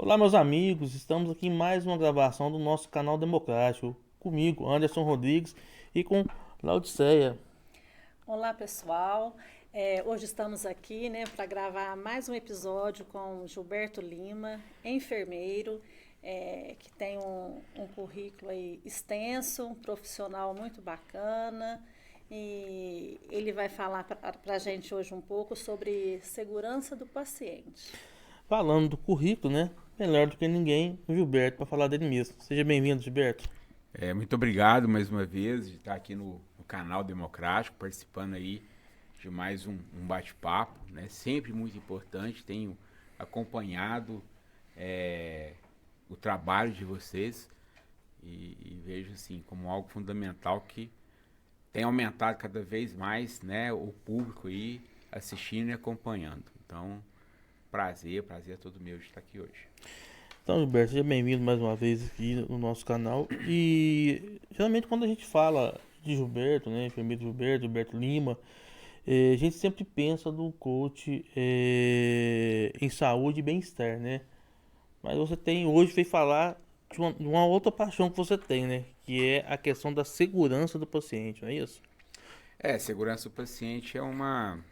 Olá, meus amigos, estamos aqui em mais uma gravação do nosso canal Democrático. Comigo, Anderson Rodrigues, e com Laodiceia. Olá, pessoal. Hoje estamos aqui, né, para gravar mais um episódio com Gilberto Lima, enfermeiro, que tem um currículo aí extenso, um profissional muito bacana. E ele vai falar para a gente hoje um pouco sobre segurança do paciente. Falando do currículo, né? Melhor do que ninguém, o Gilberto, para falar dele mesmo. Seja bem-vindo, Gilberto. Muito obrigado mais uma vez de estar aqui no canal Democrático, participando aí de mais um bate-papo, né? Sempre muito importante, tenho acompanhado o trabalho de vocês e vejo assim como algo fundamental que tem aumentado cada vez mais, né, o público aí assistindo e acompanhando. Então, prazer é todo meu de estar aqui hoje. Então, Gilberto, seja bem-vindo mais uma vez aqui no nosso canal. E geralmente quando a gente fala de Gilberto, né? Enfermeiro Gilberto, Gilberto Lima, a gente sempre pensa do coach em saúde e bem-estar, né? Mas você tem hoje veio falar de uma outra paixão que você tem, né? Que é a questão da segurança do paciente, não é isso? Segurança do paciente é uma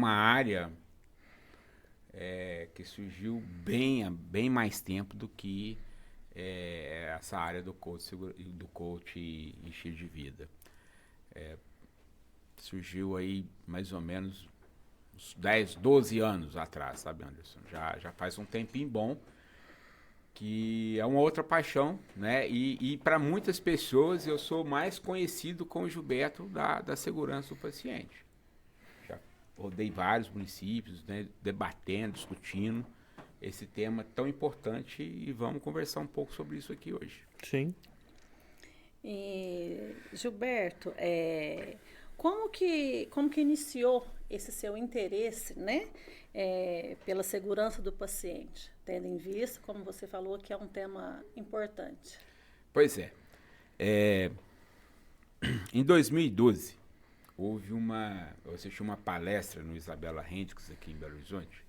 área que surgiu há bem mais tempo do que essa área do coach e estilo de vida. Surgiu aí mais ou menos uns 10, 12 anos atrás, sabe, Anderson? Já faz um tempinho bom, que é uma outra paixão, né? E para muitas pessoas eu sou mais conhecido como Gilberto da segurança do paciente. Já rodei vários municípios, né, debatendo, discutindo esse tema tão importante e vamos conversar um pouco sobre isso aqui hoje. Sim. E, Gilberto, como que iniciou esse seu interesse, né, pela segurança do paciente, tendo em vista, como você falou, que é um tema importante? Pois é, em 2012 eu assisti uma palestra no Isabela Hendricks aqui em Belo Horizonte,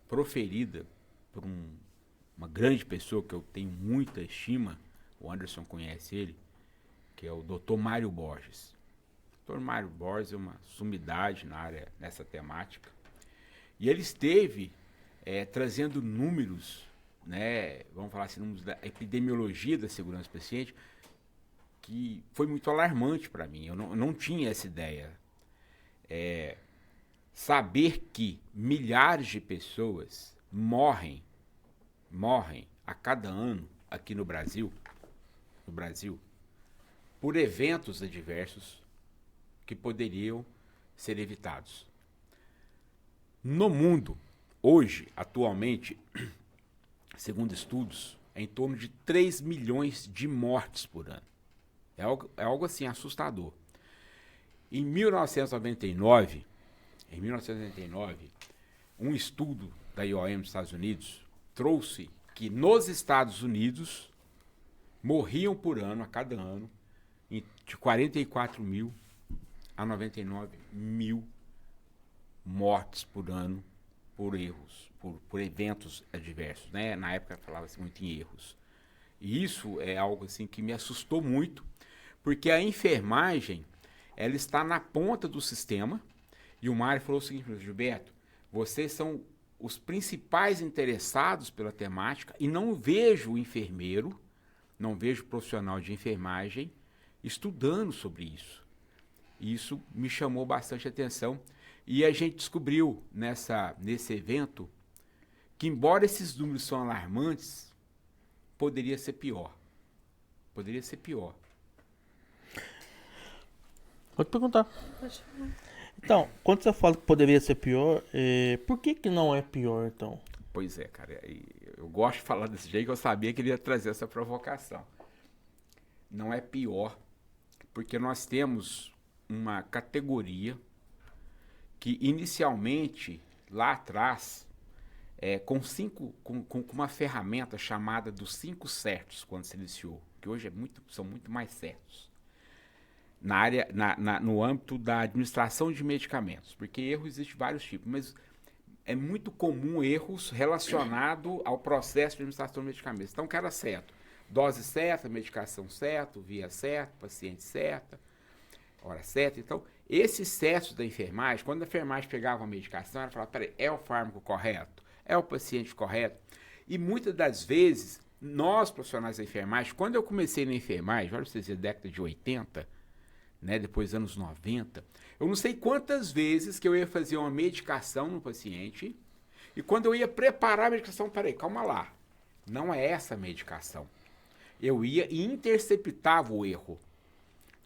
proferida por uma grande pessoa que eu tenho muita estima, o Anderson conhece ele, que é o Dr. Mário Borges. O Dr. Mário Borges é uma sumidade nessa temática. E ele esteve trazendo números, né, vamos falar assim, números da epidemiologia da segurança do paciente, que foi muito alarmante para mim. Eu não tinha essa ideia. Saber que milhares de pessoas morrem a cada ano aqui no Brasil, por eventos adversos que poderiam ser evitados. No mundo, hoje, atualmente, segundo estudos, é em torno de 3 milhões de mortes por ano. É algo assim assustador. Em 1999, um estudo da IOM dos Estados Unidos trouxe que nos Estados Unidos morriam por ano, a cada ano, de 44 mil a 99 mil mortes por ano por erros, por eventos adversos, né? Na época falava-se muito em erros. E isso é algo assim que me assustou muito, porque a enfermagem ela está na ponta do sistema. E o Mário falou o seguinte: Gilberto, vocês são os principais interessados pela temática e não vejo o enfermeiro, não vejo o profissional de enfermagem estudando sobre isso. E isso me chamou bastante atenção. E a gente descobriu nesse evento que, embora esses números são alarmantes, poderia ser pior. Poderia ser pior. Pode perguntar. Pode falar. Então, quando você fala que poderia ser pior, por que que não é pior, então? Pois é, cara. Eu gosto de falar desse jeito, que eu sabia que ele ia trazer essa provocação. Não é pior, porque nós temos uma categoria que inicialmente, lá atrás, com uma ferramenta chamada dos 5 certos, quando se iniciou, que hoje são muito mais certos, no âmbito da administração de medicamentos, porque erro existe vários tipos, mas é muito comum erros relacionados ao processo de administração de medicamentos. Então, o cara certo, dose certa, medicação certa, via certa, paciente certa, hora certa. Então, esses certos da enfermagem, quando a enfermagem pegava a medicação, ela falava, peraí, é o fármaco correto? É o paciente correto? E muitas das vezes, nós profissionais da enfermagem, quando eu comecei na enfermagem, olha pra vocês verem, década de 80, né, depois anos 90, eu não sei quantas vezes que eu ia fazer uma medicação no paciente, e quando eu ia preparar a medicação, peraí, calma lá, não é essa a medicação. Eu ia e interceptava o erro.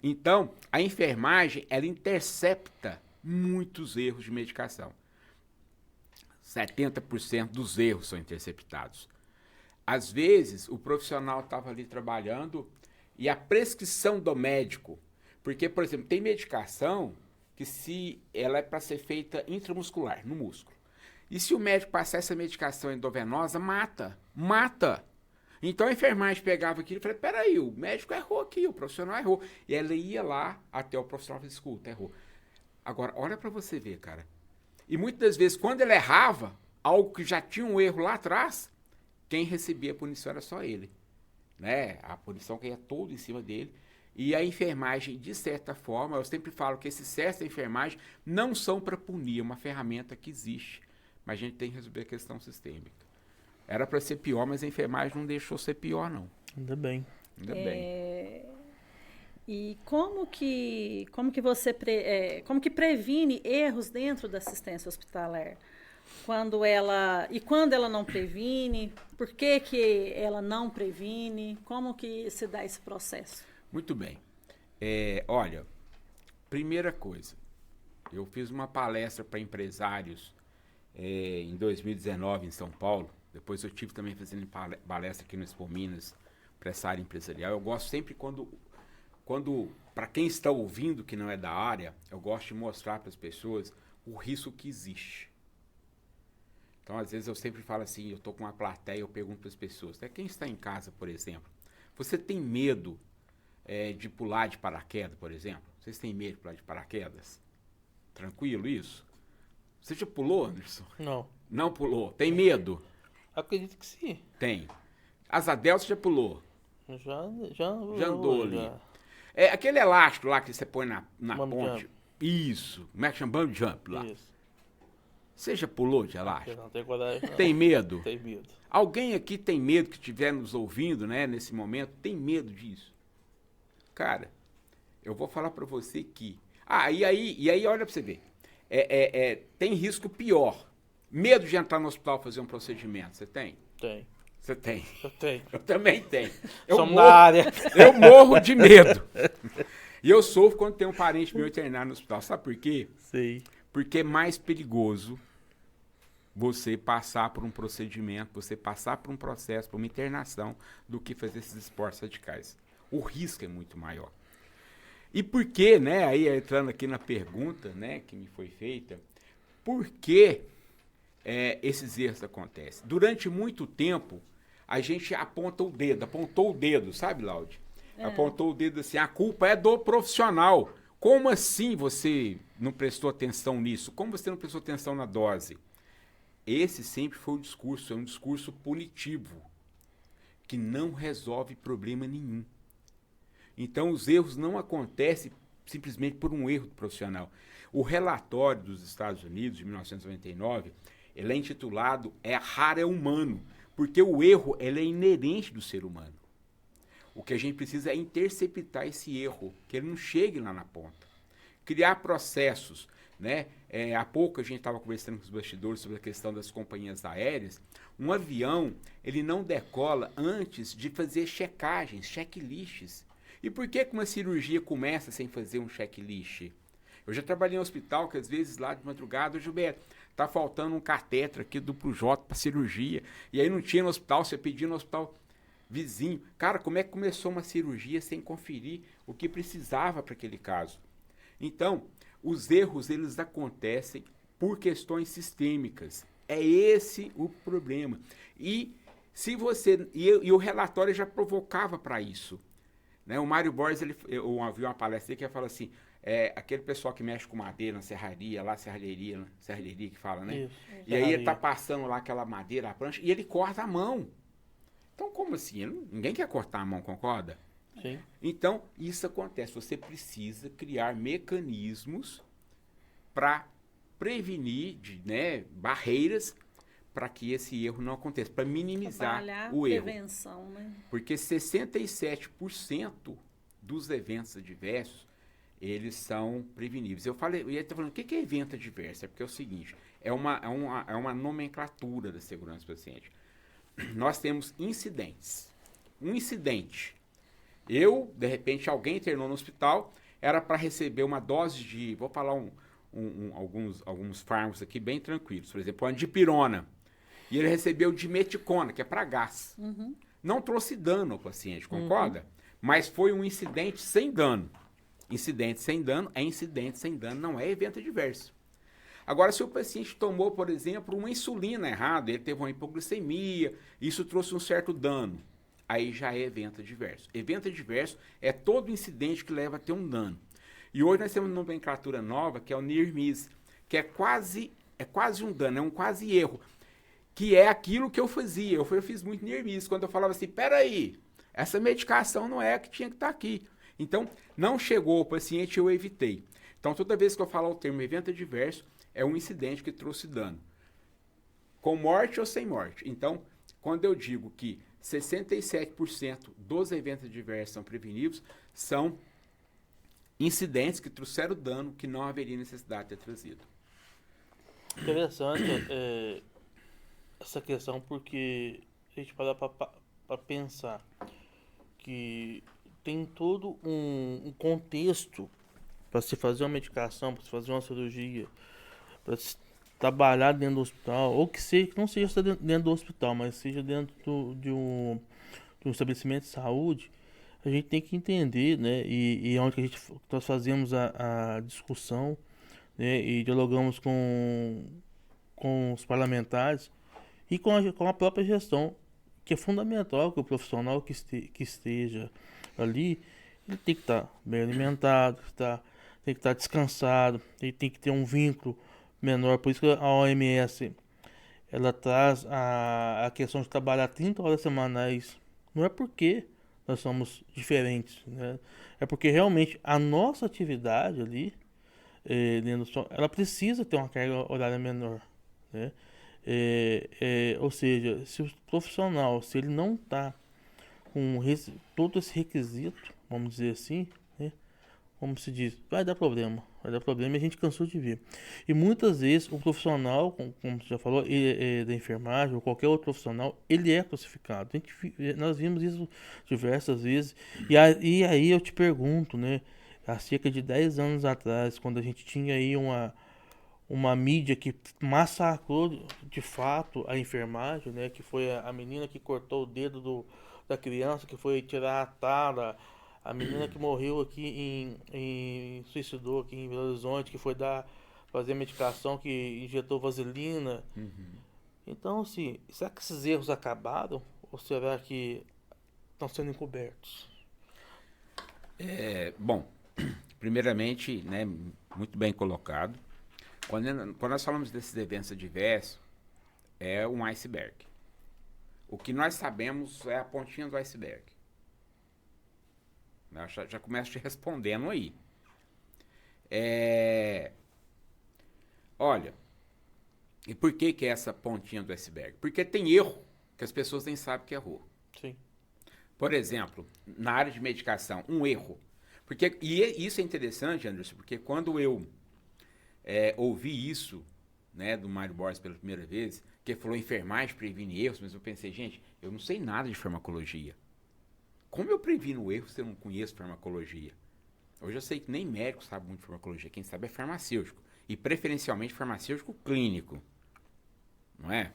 Então, a enfermagem, ela intercepta muitos erros de medicação. 70% dos erros são interceptados. Às vezes, o profissional estava ali trabalhando e a prescrição do médico, porque, por exemplo, tem medicação que se ela é para ser feita intramuscular, no músculo. E se o médico passar essa medicação endovenosa, mata. Então a enfermagem pegava aquilo e falava, peraí, o médico errou aqui, o profissional errou. E ela ia lá até o profissional e falava, escuta, errou. Agora, olha para você ver, cara. E muitas das vezes, quando ele errava, algo que já tinha um erro lá atrás, quem recebia a punição era só ele. Né? A punição caía toda em cima dele. E a enfermagem, de certa forma, eu sempre falo que esses certos da enfermagem não são para punir, é uma ferramenta que existe. Mas a gente tem que resolver a questão sistêmica. Era para ser pior, mas a enfermagem não deixou ser pior, não. Ainda bem. Ainda bem. E como que você como que previne erros dentro da assistência hospitalar? Quando ela não previne, por que ela não previne? Como que se dá esse processo? Muito bem. Olha, primeira coisa, eu fiz uma palestra para empresários em 2019 em São Paulo. Depois eu tive também fazendo palestra aqui no Expo Minas para essa área empresarial. Eu gosto sempre quando para quem está ouvindo que não é da área, eu gosto de mostrar para as pessoas o risco que existe. Então, às vezes eu sempre falo assim, eu estou com uma plateia, eu pergunto para as pessoas, quem está em casa, por exemplo, você tem medo de pular de paraquedas, por exemplo? Vocês têm medo de pular de paraquedas? Tranquilo isso? Você já pulou, Anderson? Não. Não pulou? Tem medo? Acredito que sim. Tem. Asa delta você já pulou? Já andou ali. Já. Aquele elástico lá que você põe na Bungee ponte. jump. Isso. Como é que chama? Bungee jump lá. Isso. Você já pulou de Eu elástico? não tenho coragem, não. Tem medo? Tem medo. Alguém aqui tem medo que estiver nos ouvindo, né, nesse momento? Tem medo disso? Cara, eu vou falar pra você que... E aí olha pra você ver. Tem risco pior. Medo de entrar no hospital fazer um procedimento, você tem? Tem. Você tem. Eu tenho. Eu também tenho. Somos da área. Eu morro de medo. E eu sofro quando tem um parente meu internado no hospital. Sabe por quê? Sei. Porque é mais perigoso você passar por um procedimento, você passar por um processo, por uma internação, do que fazer esses esportes radicais. O risco é muito maior. E por que, né, aí entrando aqui na pergunta, né, que me foi feita, por que esses erros acontecem? Durante muito tempo, a gente apontou o dedo, sabe, Laude? Apontou o dedo assim, a culpa é do profissional. Como assim você não prestou atenção nisso? Como você não prestou atenção na dose? Esse sempre foi o discurso, é um discurso punitivo, que não resolve problema nenhum. Então, os erros não acontecem simplesmente por um erro do profissional. O relatório dos Estados Unidos, de 1999, ele é intitulado Errar é Humano, porque o erro ele é inerente do ser humano. O que a gente precisa é interceptar esse erro, que ele não chegue lá na ponta. Criar processos, né? Há pouco a gente estava conversando com os bastidores sobre a questão das companhias aéreas. Um avião, ele não decola antes de fazer checagens, checklists. E por que uma cirurgia começa sem fazer um checklist? Eu já trabalhei em um hospital que às vezes lá de madrugada, Gilberto, tá faltando um catéter aqui duplo J para cirurgia. E aí não tinha no hospital, você pedia no hospital vizinho. Cara, como é que começou uma cirurgia sem conferir o que precisava para aquele caso? Então, os erros, eles acontecem por questões sistêmicas. É esse o problema. E se você e o relatório já provocava para isso. Né? O Mário Borges, eu vi uma palestra que ele fala assim, aquele pessoal que mexe com madeira na serraria, lá, serralheria que fala, né? Isso. E aí ele tá passando lá aquela madeira, a prancha, e ele corta a mão. Então, como assim? Ninguém quer cortar a mão, concorda? Sim. Então, isso acontece. Você precisa criar mecanismos para prevenir, né, barreiras para que esse erro não aconteça, para minimizar Trabalhar o erro. prevenção, né? Porque 67% dos eventos adversos, eles são preveníveis. Eu ia estar falando, o que é evento adverso? É porque é o seguinte, é uma nomenclatura da segurança do paciente. Nós temos incidentes. Um incidente. De repente, alguém internou no hospital, era para receber uma dose de, vou falar alguns fármacos aqui bem tranquilos, por exemplo, uma dipirona. E ele recebeu dimeticona, que é para gás. Uhum. Não trouxe dano ao paciente, concorda? Mas foi um incidente sem dano. Incidente sem dano é incidente sem dano, não é evento adverso. Agora, se o paciente tomou, por exemplo, uma insulina errada, ele teve uma hipoglicemia, isso trouxe um certo dano, aí já é evento adverso. Evento adverso é todo incidente que leva a ter um dano. E hoje nós temos uma nomenclatura nova, que é o near miss, que é quase um dano, é um quase erro, que é aquilo que eu fazia. Eu fiz muito near miss, quando eu falava assim, peraí, essa medicação não é a que tinha que estar aqui. Então, não chegou o paciente, eu evitei. Então, toda vez que eu falar o termo evento adverso, é um incidente que trouxe dano, com morte ou sem morte. Então, quando eu digo que 67% dos eventos adversos são preveníveis, são incidentes que trouxeram dano que não haveria necessidade de ter trazido. Interessante essa questão, porque a gente para pensar que tem todo um contexto para se fazer uma medicação, para se fazer uma cirurgia, para trabalhar dentro do hospital, ou que não seja dentro do hospital, mas seja dentro de um estabelecimento de saúde. A gente tem que entender, né, e é onde nós fazemos a discussão, né, e dialogamos com os parlamentares e com a própria gestão, que é fundamental que o profissional que esteja ali, ele tem que estar bem alimentado, tem que estar descansado, ele tem que ter um vínculo menor. Por isso que a OMS ela traz a questão de trabalhar 30 horas semanais. Não é porque nós somos diferentes, né? É porque realmente a nossa atividade ali, ela precisa ter uma carga horária menor, né? Ou seja, se o profissional, se ele não está com todo esse requisito, vamos dizer assim, né? Como se diz, vai dar problema e a gente cansou de ver. E muitas vezes o profissional, como você já falou, da enfermagem ou qualquer outro profissional, ele é crucificado. Nós vimos isso diversas vezes. E aí eu te pergunto, né? Há cerca de 10 anos atrás, quando a gente tinha aí uma mídia que massacrou de fato a enfermagem, né? Que foi a menina que cortou o dedo da criança, que foi tirar a tala, a menina que morreu aqui suicidou aqui em Belo Horizonte, que foi fazer medicação, que injetou vaselina. Então, assim, será que esses erros acabaram? Ou será que estão sendo encobertos? Bom, primeiramente, né, muito bem colocado. Quando nós falamos desses eventos adversos, é um iceberg. O que nós sabemos é a pontinha do iceberg. Eu já começo te respondendo aí. Olha, e por que é essa pontinha do iceberg? Porque tem erro que as pessoas nem sabem que errou. Sim. Por exemplo, na área de medicação, um erro. Isso é interessante, Anderson, porque quando eu ouvi isso, né, do Mário Borges pela primeira vez, que ele falou enfermagem previne erros, mas eu pensei, gente, eu não sei nada de farmacologia. Como eu previno erro se eu não conheço farmacologia? Hoje eu sei que nem médico sabe muito de farmacologia, quem sabe é farmacêutico, e preferencialmente farmacêutico clínico, não é?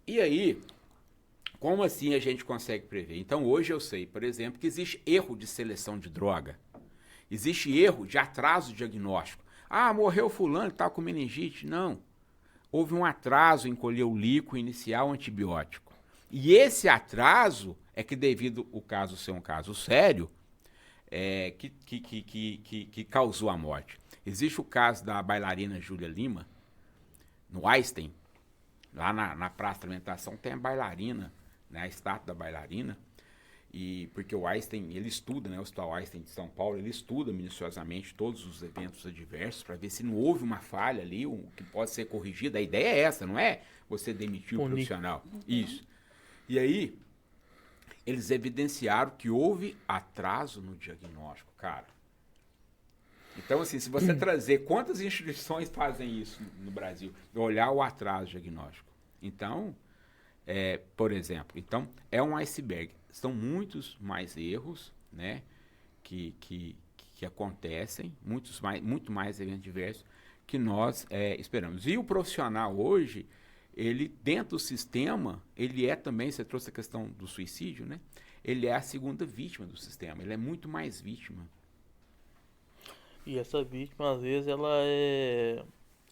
E aí, como assim a gente consegue prever? Então hoje eu sei, por exemplo, que existe erro de seleção de droga, existe erro de atraso diagnóstico. Ah, morreu fulano que estava com meningite. Não. Houve um atraso em colher o líquido inicial antibiótico. E esse atraso é que, devido o caso ser um caso sério, que causou a morte. Existe o caso da bailarina Júlia Lima, no Einstein, lá na Praça da Alimentação, tem a bailarina, né, a estátua da bailarina, e porque o Einstein, ele estuda, né, o Hospital Einstein de São Paulo, ele estuda minuciosamente todos os eventos adversos para ver se não houve uma falha ali, que pode ser corrigida. A ideia é essa, não é você demitir o profissional. Isso. E aí, eles evidenciaram que houve atraso no diagnóstico, cara. Então, assim, se você trazer quantas instituições fazem isso no Brasil, olhar o atraso diagnóstico. Então, por exemplo, então é um iceberg. São muitos mais erros, né, que acontecem, muito mais eventos diversos que nós esperamos. E o profissional hoje, ele dentro do sistema, ele é também, você trouxe a questão do suicídio, né? Ele é a segunda vítima do sistema, ele é muito mais vítima. E essa vítima, às vezes,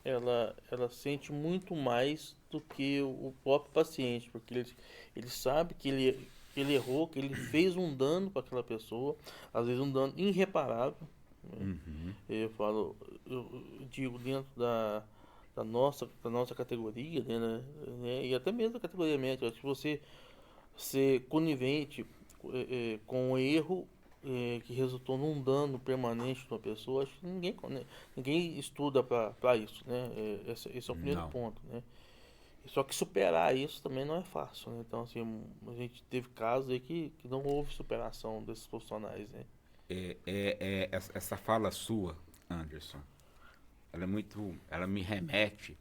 ela sente muito mais do que o próprio paciente, porque ele sabe que ele errou, que ele fez um dano para aquela pessoa, às vezes um dano irreparável, né? Eu digo dentro da nossa categoria, né, e até mesmo da categoria médica, acho que você ser conivente com um erro que resultou num dano permanente numa pessoa, acho que ninguém estuda para isso, né? Esse é o primeiro Não. ponto, né? Só que superar isso também não é fácil, né? Então, assim, a gente teve casos aí que não houve superação desses profissionais, né? Essa fala sua, Anderson, ela me remete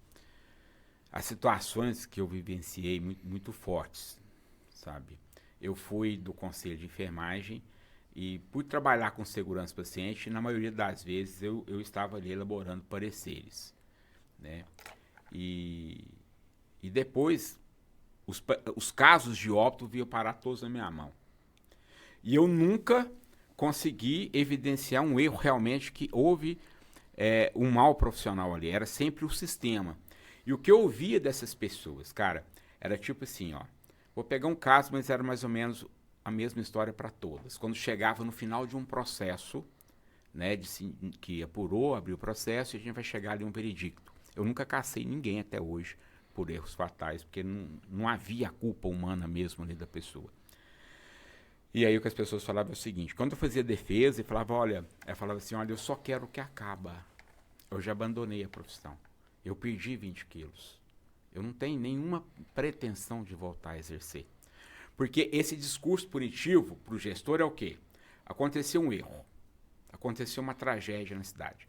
a situações que eu vivenciei muito fortes, sabe? Eu fui do conselho de enfermagem e por trabalhar com segurança do paciente, na maioria das vezes eu estava ali elaborando pareceres, né? E depois os casos de óbito vinham parar todos na minha mão. E eu nunca consegui evidenciar um erro realmente que houve um mal profissional ali. Era sempre o sistema. E o que eu ouvia dessas pessoas, cara, era tipo assim, ó. Vou pegar um caso, mas era mais ou menos a mesma história para todas. Quando chegava no final de um processo, né, que apurou, abriu o processo, e a gente vai chegar ali a um veredicto. Eu nunca cacei ninguém até hoje por erros fatais, porque não havia culpa humana mesmo ali da pessoa. E aí o que as pessoas falavam é o seguinte, quando eu fazia defesa e falava, eu falava assim, olha, eu só quero que acaba. Eu já abandonei a profissão. Eu perdi 20 quilos. Eu não tenho nenhuma pretensão de voltar a exercer. Porque esse discurso punitivo para o gestor é o quê? Aconteceu um erro. Aconteceu uma tragédia na cidade.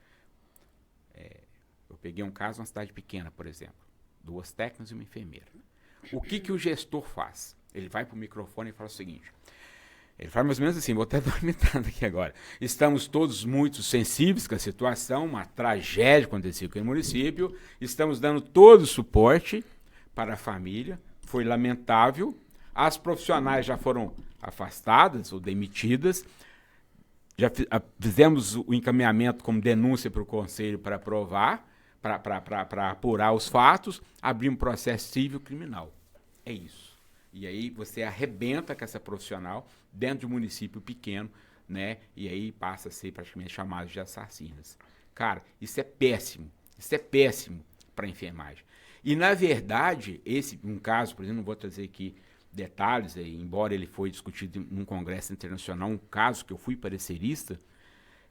Eu peguei um caso numa cidade pequena, por exemplo. 2 técnicos e uma enfermeira. O que o gestor faz? Ele vai para o microfone e fala o seguinte. Ele fala mais ou menos assim, vou até dar uma imitada aqui agora. Estamos todos muito sensíveis com a situação, uma tragédia aconteceu aqui no município. Estamos dando todo o suporte para a família. Foi lamentável. As profissionais já foram afastadas ou demitidas. Já fizemos o encaminhamento como denúncia para o conselho para aprovar, para apurar os fatos, abrir um processo civil criminal. É isso. E aí você arrebenta com essa profissional dentro de um município pequeno, né? E aí passa a ser praticamente chamado de assassinas. Cara, isso é péssimo. Isso é péssimo para a enfermagem. E, na verdade, um caso, por exemplo, não vou trazer aqui detalhes, embora ele foi discutido num congresso internacional, um caso que eu fui parecerista,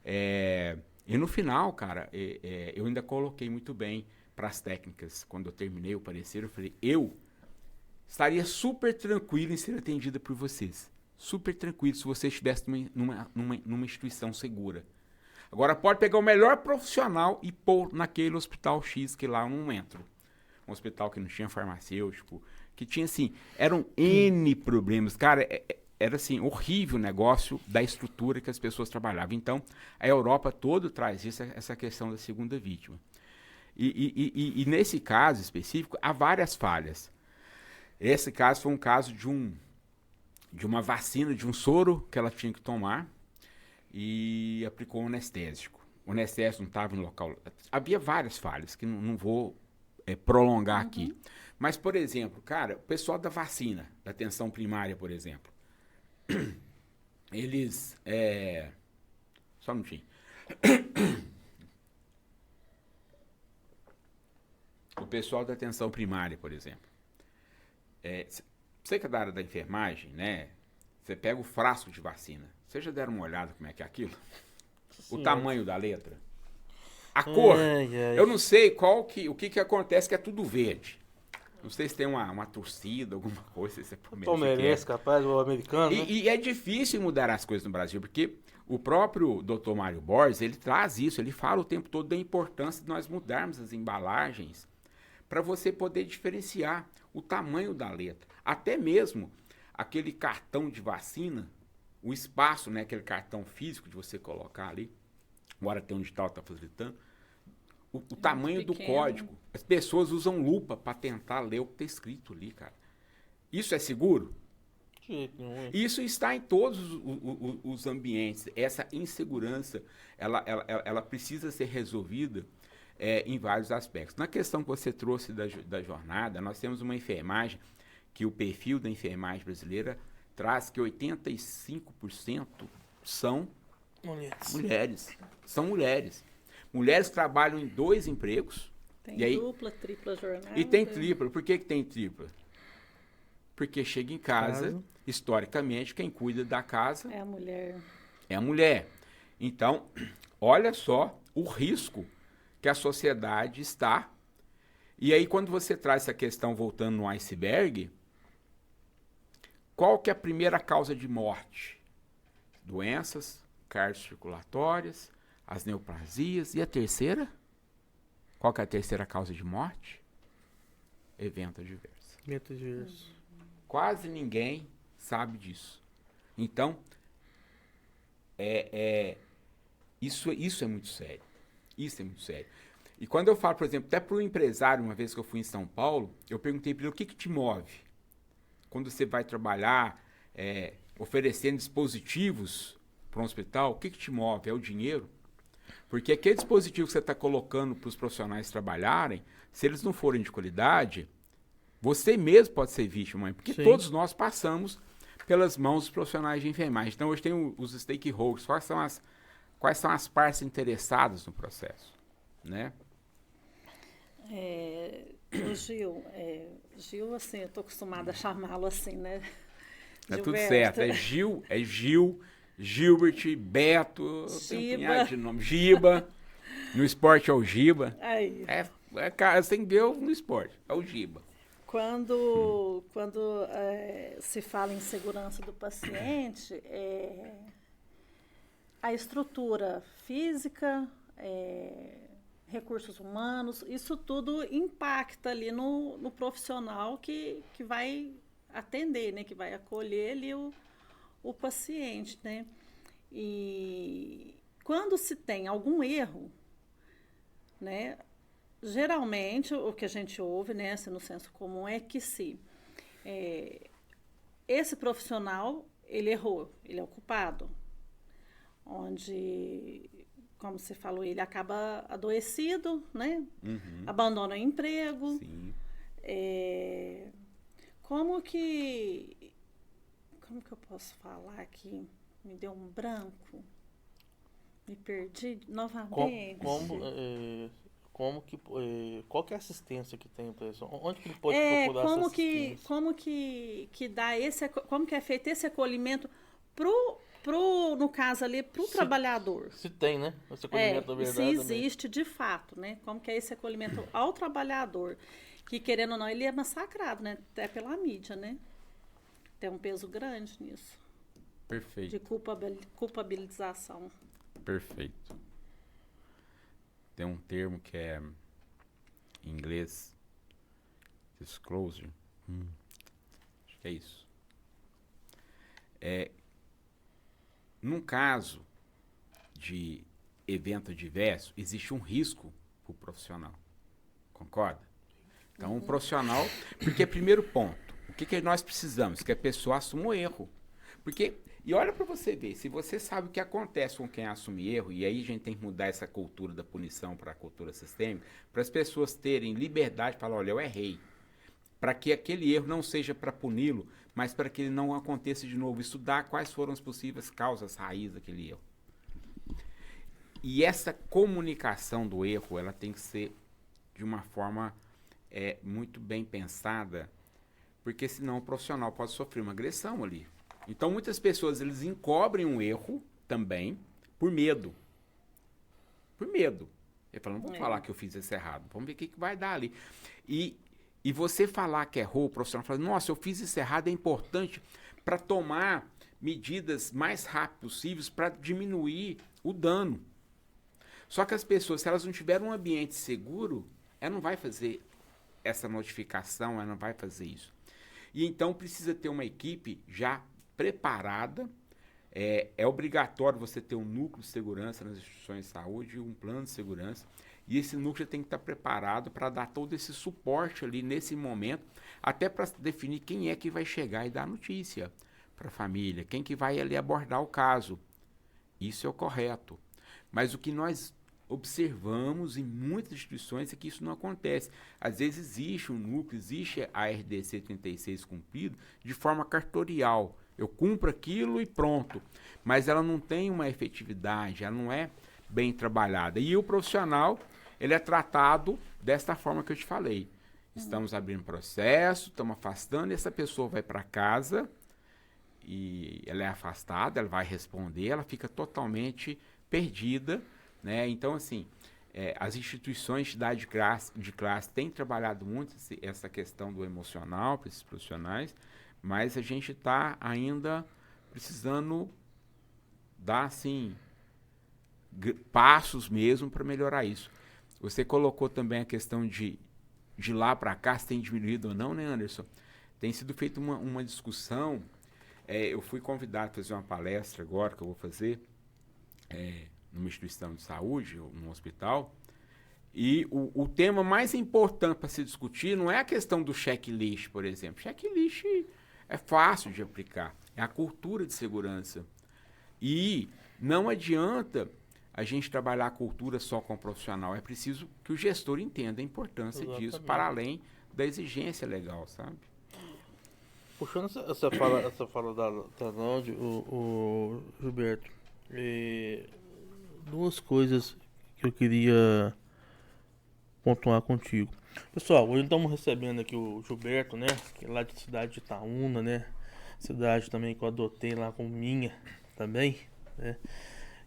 e no final, cara, eu ainda coloquei muito bem para as técnicas. Quando eu terminei o parecer, eu falei, eu estaria super tranquilo em ser atendida por vocês. Super tranquilo se você estivesse numa instituição segura. Agora pode pegar o melhor profissional e pôr naquele hospital X que lá eu não entro. Um hospital que não tinha farmacêutico, que tinha assim, eram N problemas. Cara, era assim, horrível o negócio da estrutura que as pessoas trabalhavam. Então, a Europa toda traz isso, essa questão da segunda vítima. E nesse caso específico, há várias falhas. Esse caso foi um caso de uma vacina, de um soro que ela tinha que tomar e aplicou um anestésico. O anestésico não estava no local. Havia várias falhas que não vou prolongar aqui. Mas, por exemplo, cara, o pessoal da vacina, da atenção primária, por exemplo, eles Só um minutinho. O pessoal da atenção primária, por exemplo. Você que é da área da enfermagem, né? Você pega o frasco de vacina. Vocês já deram uma olhada como é que é aquilo? O tamanho da letra? A cor? Eu não sei o que acontece, que é tudo verde. Não sei se tem uma torcida, alguma coisa. Se é Palmeirense, capaz, o americano. E é difícil mudar as coisas no Brasil, porque o próprio Dr. Mário Borges, ele traz isso, ele fala o tempo todo da importância de nós mudarmos as embalagens para você poder diferenciar o tamanho da letra. Até mesmo aquele cartão de vacina, o espaço, né, aquele cartão físico de você colocar ali, agora tem um digital que está facilitando, o tamanho do código. As pessoas usam lupa para tentar ler o que está escrito ali, cara. Isso é seguro? Isso está em todos os ambientes. Essa insegurança, ela precisa ser resolvida em vários aspectos. Na questão que você trouxe da jornada, nós temos uma enfermagem, que o perfil da enfermagem brasileira traz que 85% são mulheres. São mulheres. Mulheres trabalham em 2 empregos. Tem dupla, tripla jornada. E tem tripla. Por que tem tripla? Porque chega em casa, historicamente, quem cuida da casa é a mulher. É a mulher. Então, olha só o risco que a sociedade está. E aí, quando você traz essa questão voltando no iceberg, qual que é a primeira causa de morte? Doenças cardiocirculatórias, as neoplasias. E a terceira? Qual que é a terceira causa de morte? Evento adverso. Evento adverso. Quase ninguém sabe disso. Então, isso é muito sério. Isso é muito sério. E quando eu falo, por exemplo, até para o empresário, uma vez que eu fui em São Paulo, eu perguntei para ele, o que te move? Quando você vai trabalhar oferecendo dispositivos para um hospital, o que te move? É o dinheiro? Porque aquele dispositivo que você está colocando para os profissionais trabalharem, se eles não forem de qualidade, você mesmo pode ser vítima, porque todos nós passamos pelas mãos dos profissionais de enfermagem. Então, hoje tem os stakeholders, quais são as partes interessadas no processo, né? O Gil, assim, eu estou acostumada a chamá-lo assim, né? É tudo certo, é Gil, Gilbert, Beto, tem um punhado de nome, Giba, no esporte é o Giba. Aí. Você tem que ver no esporte, é o Giba. Quando se fala em segurança do paciente, a estrutura física, recursos humanos, isso tudo impacta ali no profissional que vai atender, né, que vai acolher ali o paciente, né? E quando se tem algum erro, né, geralmente o que a gente ouve, né, assim, no senso comum, é que esse profissional, ele errou, ele é o culpado, onde, como você falou, ele acaba adoecido, né? Abandona o emprego. Sim. Como que eu posso falar aqui? Me deu um branco. Me perdi novamente. Qual que é a assistência que tem para isso? Onde que ele pode procurar essa assistência? Como que dá como que é feito esse acolhimento no caso ali, para o trabalhador? Se tem, né? Esse acolhimento da verdade. Se existe de fato, né? Como que é esse acolhimento ao trabalhador? Que, querendo ou não, ele é massacrado, né? Até pela mídia, né? Tem um peso grande nisso. Perfeito. De culpabilização. Perfeito. Tem um termo que é, em inglês, disclosure. Acho que é isso. Num caso de evento adverso, existe um risco para o profissional. Concorda? Então, um profissional... Porque, primeiro ponto, o que nós precisamos? Que a pessoa assuma o erro. Porque... E olha para você ver, se você sabe o que acontece com quem assume erro, e aí a gente tem que mudar essa cultura da punição para a cultura sistêmica, para as pessoas terem liberdade de falar, olha, eu errei. Para que aquele erro não seja para puni-lo, mas para que ele não aconteça de novo. Estudar quais foram as possíveis causas raiz daquele erro. E essa comunicação do erro, ela tem que ser de uma forma muito bem pensada, porque senão o profissional pode sofrer uma agressão ali. Então, muitas pessoas, eles encobrem um erro também por medo. Por medo. Ele fala, não vou falar que eu fiz isso errado, vamos ver o que vai dar ali. E você falar que errou, o profissional fala, nossa, eu fiz isso errado, é importante para tomar medidas mais rápidas possíveis para diminuir o dano. Só que as pessoas, se elas não tiverem um ambiente seguro, ela não vai fazer essa notificação, ela não vai fazer isso. E então precisa ter uma equipe já preparada. É obrigatório você ter um núcleo de segurança nas instituições de saúde e um plano de segurança. E esse núcleo tem que estar preparado para dar todo esse suporte ali nesse momento, até para definir quem é que vai chegar e dar notícia para a família, quem que vai ali abordar o caso. Isso é o correto. Mas o que nós observamos em muitas instituições é que isso não acontece. Às vezes existe um núcleo, existe a RDC 36 cumprido de forma cartorial. Eu cumpro aquilo e pronto. Mas ela não tem uma efetividade, ela não é bem trabalhada. E o profissional, ele é tratado desta forma que eu te falei. Estamos abrindo processo, estamos afastando, e essa pessoa vai para casa e ela é afastada, ela vai responder, ela fica totalmente perdida, né? Então, assim, as instituições de idade de classe têm trabalhado muito essa questão do emocional para esses profissionais, mas a gente está ainda precisando dar, assim, passos mesmo para melhorar isso. Você colocou também a questão de lá para cá, se tem diminuído ou não, né, Anderson? Tem sido feita uma discussão. Eu fui convidado a fazer uma palestra agora, que eu vou fazer, numa instituição de saúde, ou num hospital, e o tema mais importante para se discutir não é a questão do checklist, por exemplo. Checklist é fácil de aplicar, é a cultura de segurança. E não adianta a gente trabalhar a cultura só com o profissional, é preciso que o gestor entenda a importância disso, para além da exigência legal, sabe? Puxando essa fala da Náudia, o Gilberto, duas coisas que eu queria pontuar contigo. Pessoal, hoje estamos recebendo aqui o Gilberto, né? Que é lá de cidade de Itaúna, né? Cidade também que eu adotei lá como minha também, né?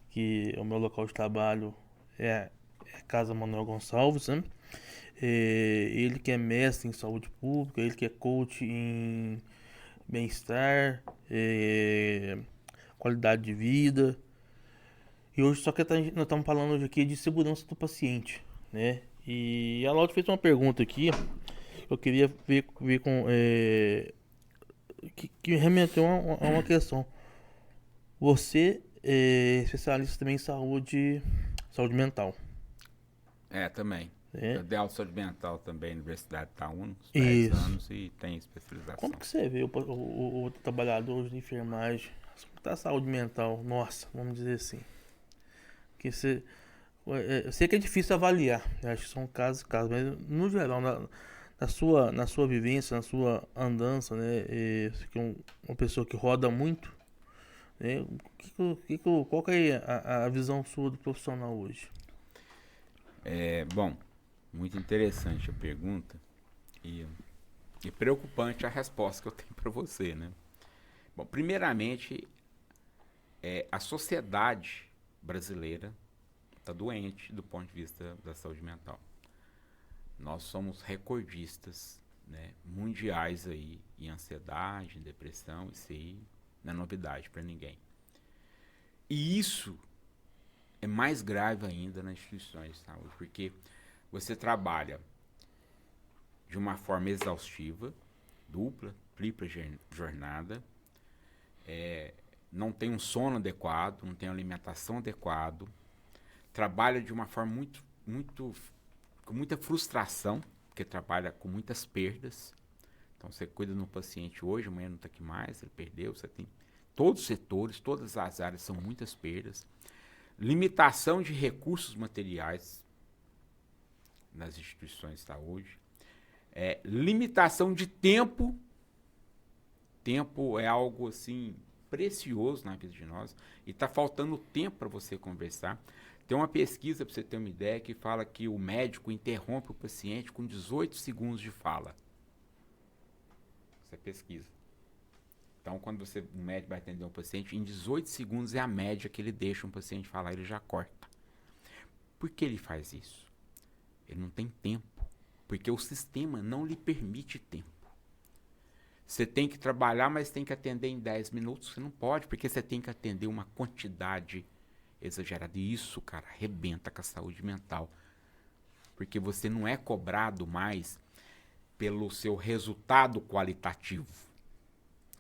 Que o meu local de trabalho é a Casa Manuel Gonçalves, né? Ele que é mestre em saúde pública, ele que é coach em bem-estar, qualidade de vida. E hoje só que nós estamos falando hoje aqui de segurança do paciente, né? E a Laura fez uma pergunta aqui, eu queria ver com que me remeteu a uma questão. Você é especialista também em saúde mental. Também. Eu dei aula de saúde mental também na Universidade de Itaúna, uns 10 anos, e tem especialização. Como que você vê o trabalhador de enfermagem, a saúde mental, nossa, vamos dizer assim? Que você, eu sei que é difícil avaliar, acho que são casos, mas no geral, na sua vivência, na sua andança, né, você que é uma pessoa que roda muito, né, qual que é a visão sua do profissional hoje? Bom, muito interessante a pergunta e preocupante a resposta que eu tenho para você, né? Bom, primeiramente, a sociedade brasileira está doente do ponto de vista da saúde mental. Nós somos recordistas, né, mundiais aí em ansiedade, em depressão, isso aí não é novidade para ninguém. E isso é mais grave ainda nas instituições de saúde, porque você trabalha de uma forma exaustiva, dupla, tripla jornada, não tem um sono adequado, não tem uma alimentação adequada, trabalha de uma forma com muita frustração, porque trabalha com muitas perdas. Então você cuida de um paciente hoje, amanhã não está aqui mais, ele perdeu, você tem todos os setores, todas as áreas são muitas perdas. Limitação de recursos materiais nas instituições de saúde. Limitação de tempo. Tempo é algo assim precioso na vida de nós. E está faltando tempo para você conversar. Tem uma pesquisa, para você ter uma ideia, que fala que o médico interrompe o paciente com 18 segundos de fala. Isso é pesquisa. Então, quando um médico vai atender um paciente, em 18 segundos é a média que ele deixa um paciente falar, ele já corta. Por que ele faz isso? Ele não tem tempo, porque o sistema não lhe permite tempo. Você tem que trabalhar, mas tem que atender em 10 minutos. Você não pode, porque você tem que atender uma quantidade exagerada. E isso, cara, arrebenta com a saúde mental. Porque você não é cobrado mais pelo seu resultado qualitativo.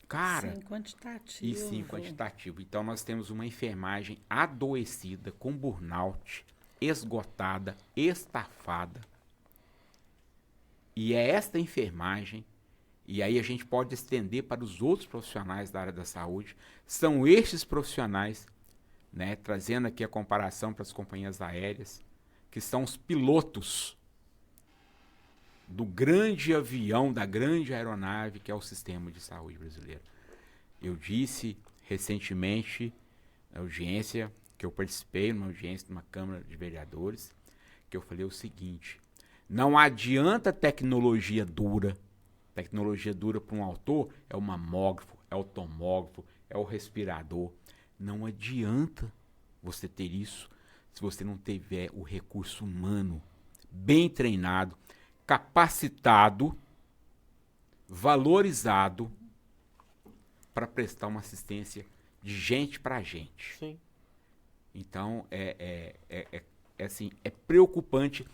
Cara, sim, quantitativo. E sim, quantitativo. Então, nós temos uma enfermagem adoecida, com burnout, esgotada, estafada. E é esta enfermagem, e aí a gente pode estender para os outros profissionais da área da saúde, são estes profissionais, né, trazendo aqui a comparação para as companhias aéreas, que são os pilotos do grande avião, da grande aeronave, que é o sistema de saúde brasileiro. Eu disse recentemente, na audiência, que eu participei, numa audiência de uma Câmara de Vereadores, que eu falei o seguinte: não adianta tecnologia dura. Tecnologia dura para um autor é o mamógrafo, é o tomógrafo, é o respirador. Não adianta você ter isso se você não tiver o recurso humano bem treinado, capacitado, valorizado para prestar uma assistência de gente para gente. Sim. Então, assim, é preocupante.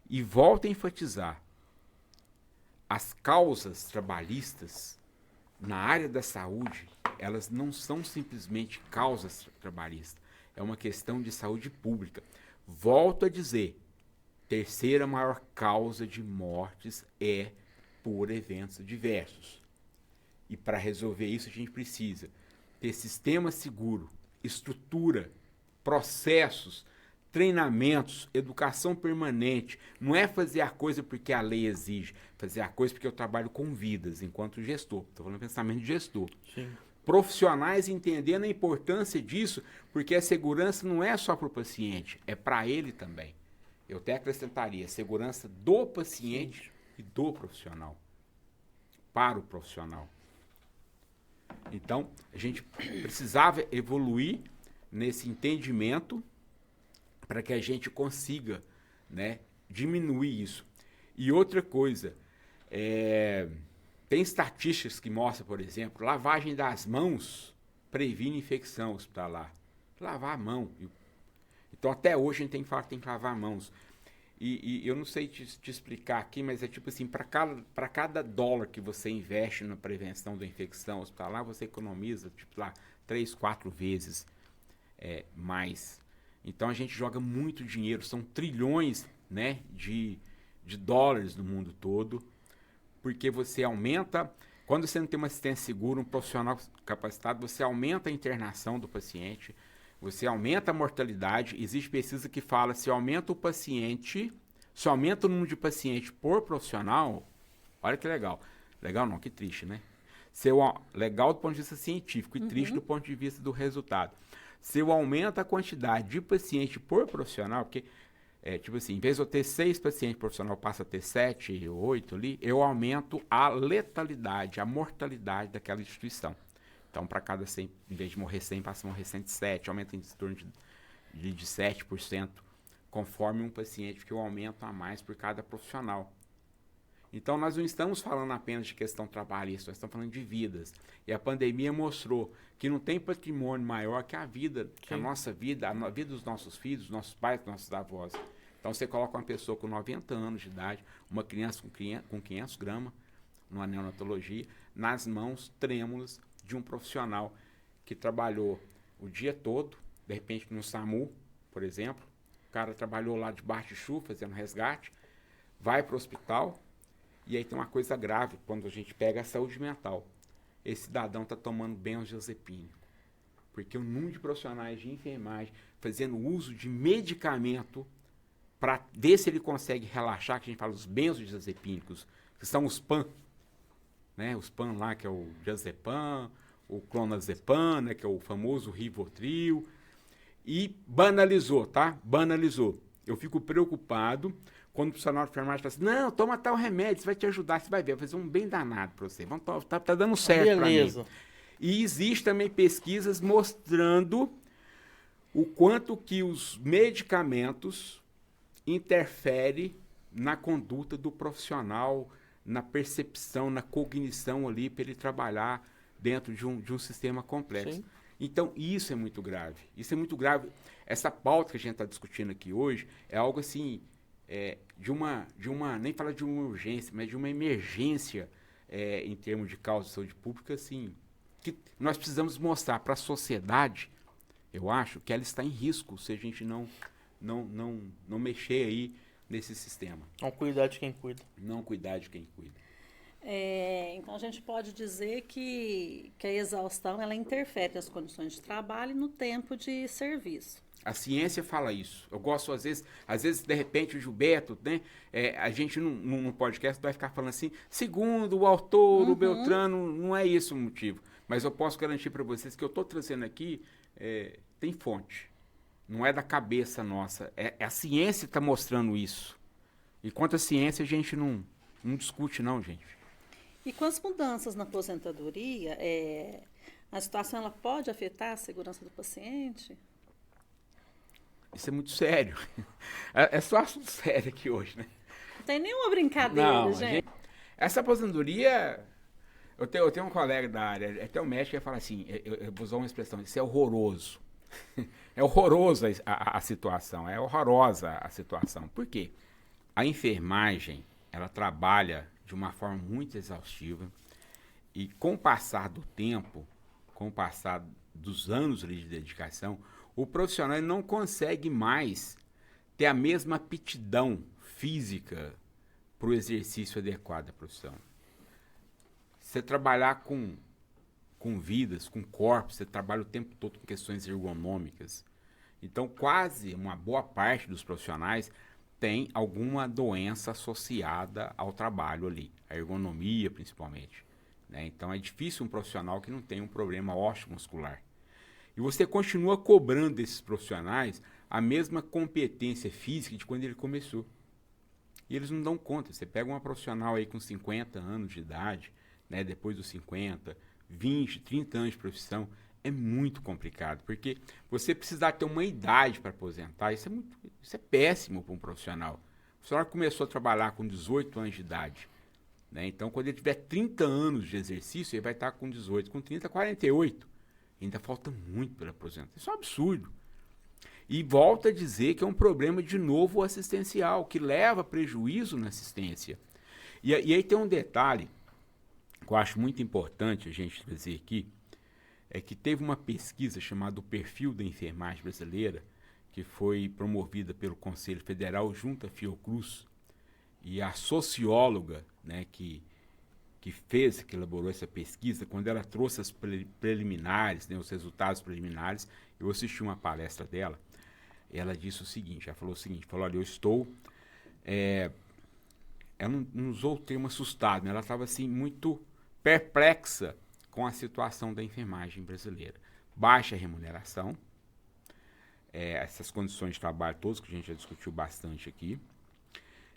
E volto a enfatizar, as causas trabalhistas na área da saúde, elas não são simplesmente causas trabalhistas. É uma questão de saúde pública. Volto a dizer, terceira maior causa de mortes é por eventos diversos. E para resolver isso a gente precisa ter sistema seguro, estrutura, processos, treinamentos, educação permanente. Não é fazer a coisa porque a lei exige, fazer a coisa porque eu trabalho com vidas enquanto gestor. Estou falando pensamento de gestor. Sim. Profissionais entendendo a importância disso, porque a segurança não é só para o paciente, é para ele também. Eu até acrescentaria segurança do paciente e do profissional. Para o profissional. Então, a gente precisava evoluir nesse entendimento para que a gente consiga, né, diminuir isso. E outra coisa, tem estatísticas que mostram, por exemplo, lavagem das mãos previne infecção hospitalar. Lavar a mão. Então, até hoje, a gente tem que falar que tem que lavar mãos. E eu não sei te explicar aqui, mas é tipo assim, para cada dólar que você investe na prevenção da infecção hospitalar, você economiza, tipo lá, 3, 4 vezes mais. Então, a gente joga muito dinheiro, são trilhões, né, de dólares no mundo todo, porque você aumenta, quando você não tem uma assistência segura, um profissional capacitado, você aumenta a internação do paciente, você aumenta a mortalidade. Existe pesquisa que fala, se aumenta o número de paciente por profissional, olha que legal. Legal não, que triste, né? Legal do ponto de vista científico e triste do ponto de vista do resultado. Se eu aumento a quantidade de paciente por profissional, porque, tipo assim, em vez de eu ter 6 pacientes por profissional, passa a ter 7, 8 ali, eu aumento a letalidade, a mortalidade daquela instituição. Então, para cada 100, em vez de morrer 100, passa a morrer 107, aumenta em torno de 7%, conforme um paciente, que eu aumento a mais por cada profissional. Então, nós não estamos falando apenas de questão trabalhista, nós estamos falando de vidas. E a pandemia mostrou que não tem patrimônio maior que a vida, que a nossa vida, a vida dos nossos filhos, dos nossos pais, dos nossos avós. Então, você coloca uma pessoa com 90 anos de idade, uma criança com 500 gramas, numa neonatologia, nas mãos trêmulas de um profissional que trabalhou o dia todo, de repente no SAMU, por exemplo, o cara trabalhou lá debaixo de chuva, fazendo resgate, vai para o hospital, e aí tem uma coisa grave, quando a gente pega a saúde mental. Esse cidadão está tomando benzodiazepínico, porque o número de profissionais de enfermagem fazendo uso de medicamento para ver se ele consegue relaxar, que a gente fala os benzodiazepínicos, que são os PAN, né? Os PAN lá, que é o diazepam, o clonazepam, né? Que é o famoso Rivotril. e banalizou, tá? Banalizou. Eu fico preocupado quando o profissional de enfermagem fala assim, não, toma tal remédio, isso vai te ajudar, você vai ver, vai fazer um bem danado para você. Tá dando certo para mim. Beleza. E existe também pesquisas mostrando o quanto que os medicamentos interferem na conduta do profissional, na percepção, na cognição ali, para ele trabalhar dentro de um sistema complexo. Sim. Então, isso é muito grave. Isso é muito grave. Essa pauta que a gente está discutindo aqui hoje é algo assim, nem falar de uma urgência, mas de uma emergência em termos de causa de saúde pública, assim, que nós precisamos mostrar para a sociedade, eu acho, que ela está em risco se a gente não mexer aí nesse sistema. Não cuidar de quem cuida. Não cuidar de quem cuida. Então, a gente pode dizer que a exaustão ela interfere nas condições de trabalho e no tempo de serviço. A ciência fala isso. Eu gosto, às vezes de repente, o Gilberto, né? A gente, num podcast, vai ficar falando assim, segundo o autor, o Beltrano, não é isso o motivo. Mas eu posso garantir para vocês que eu estou trazendo aqui, tem fonte. Não é da cabeça nossa. A ciência está mostrando isso. E quanto à ciência, a gente não discute, não, gente. E com as mudanças na aposentadoria, a situação ela pode afetar a segurança do paciente? Isso é muito sério. É só assunto sério aqui hoje, né? Não tem nenhuma brincadeira, Não, gente. Essa aposentadoria... Eu tenho um colega da área, até o médico, que fala assim, eu vou usar uma expressão, isso é horroroso. É horroroso a situação, é horrorosa a situação. Por quê? A enfermagem, ela trabalha de uma forma muito exaustiva e com o passar do tempo, com o passar dos anos ali de dedicação, o profissional não consegue mais ter a mesma aptidão física para o exercício adequado da profissão. Você trabalhar com vidas, com corpos, você trabalha o tempo todo com questões ergonômicas. Então, quase uma boa parte dos profissionais tem alguma doença associada ao trabalho ali, a ergonomia principalmente, né? Então, é difícil um profissional que não tem um problema osteomuscular. E você continua cobrando desses profissionais a mesma competência física de quando ele começou. E eles não dão conta. Você pega uma profissional aí com 50 anos de idade, né, depois dos 50, 20, 30 anos de profissão, é muito complicado, porque você precisa ter uma idade para aposentar, isso é péssimo para um profissional. O profissional começou a trabalhar com 18 anos de idade, né? Então, quando ele tiver 30 anos de exercício, ele vai estar com 18, com 30, 48. Ainda falta muito para aposentar. Isso é um absurdo. E volta a dizer que é um problema, de novo, assistencial, que leva prejuízo na assistência. E aí tem um detalhe que eu acho muito importante a gente trazer aqui, é que teve uma pesquisa chamada O Perfil da Enfermagem Brasileira, que foi promovida pelo Conselho Federal junto à Fiocruz, e a socióloga, né, que elaborou essa pesquisa, quando ela trouxe as preliminares, né, os resultados preliminares, eu assisti uma palestra dela, ela disse o seguinte, olha, eu estou... ela não usou o termo assustado, né, ela estava assim muito perplexa com a situação da enfermagem brasileira. Baixa remuneração, essas condições de trabalho todas que a gente já discutiu bastante aqui.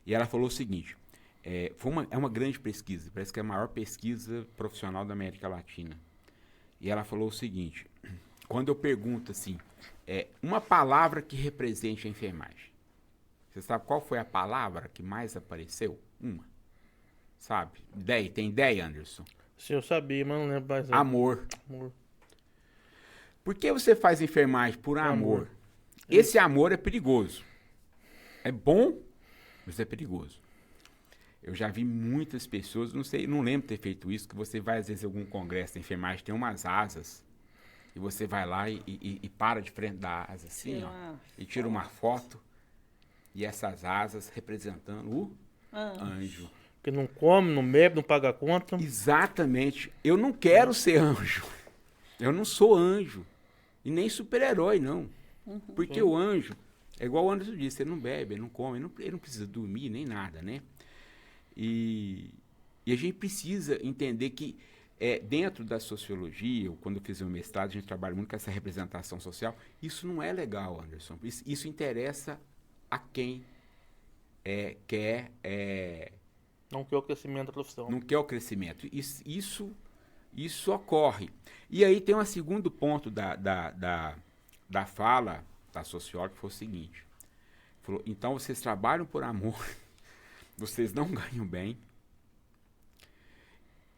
E ela falou o seguinte, é uma grande pesquisa, parece que é a maior pesquisa profissional da América Latina. E ela falou o seguinte, quando eu pergunto assim, uma palavra que represente a enfermagem, você sabe qual foi a palavra que mais apareceu? Uma. Sabe? Tem ideia, Anderson? Sim, eu sabia, mas não lembro mais. Amor. Amor. Por que você faz enfermagem por amor? Esse amor é perigoso. É bom, mas é perigoso. Eu já vi muitas pessoas, não lembro de ter feito isso, que você vai às vezes a algum congresso da enfermagem, tem umas asas, e você vai lá e para de frente da asa assim, ó, e tira uma foto, e essas asas representando o anjo. Que não come, não bebe, não paga conta. Exatamente. Eu não quero ser anjo. Eu não sou anjo. E nem super-herói, não. Porque o anjo, é igual o Anderson disse, ele não bebe, ele não come, ele não precisa dormir, nem nada, né? E a gente precisa entender que dentro da sociologia, ou quando eu fiz o mestrado, a gente trabalha muito com essa representação social. Isso não é legal, Anderson. Isso interessa a quem quer... Não quer o crescimento da profissão. não quer o crescimento. Isso ocorre. E aí tem um segundo ponto da fala da socióloga, que foi o seguinte. Falou, então vocês trabalham por amor, vocês não ganham bem.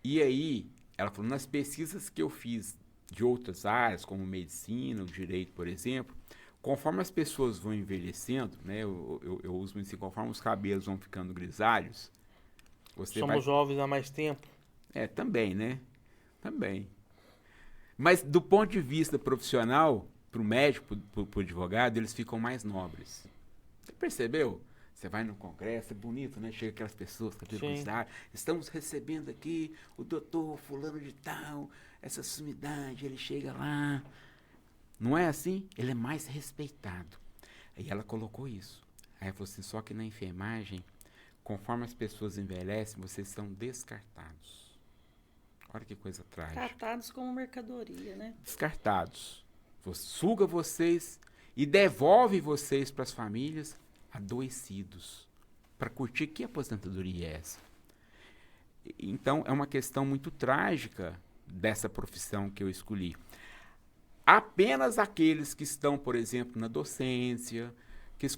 E aí, ela falou, nas pesquisas que eu fiz de outras áreas, como medicina, o direito, por exemplo, conforme as pessoas vão envelhecendo, né, eu uso assim, conforme os cabelos vão ficando grisalhos, Somos jovens há mais tempo. Também, né? Também. Mas do ponto de vista profissional, para o médico, para o advogado, eles ficam mais nobres. Você percebeu? Você vai no congresso, é bonito, né? Chega aquelas pessoas, cabelo grisalho. Estamos recebendo aqui o doutor fulano de tal, essa sumidade, ele chega lá. Não é assim? Ele é mais respeitado. Aí ela colocou isso. Aí ela falou assim, só que na enfermagem, conforme as pessoas envelhecem, vocês são descartados. Olha que coisa trágica. Tratados como mercadoria, né? Descartados. Suga vocês e devolve vocês para as famílias adoecidos. Para curtir, que aposentadoria é essa? Então, é uma questão muito trágica dessa profissão que eu escolhi. Apenas aqueles que estão, por exemplo, na docência, que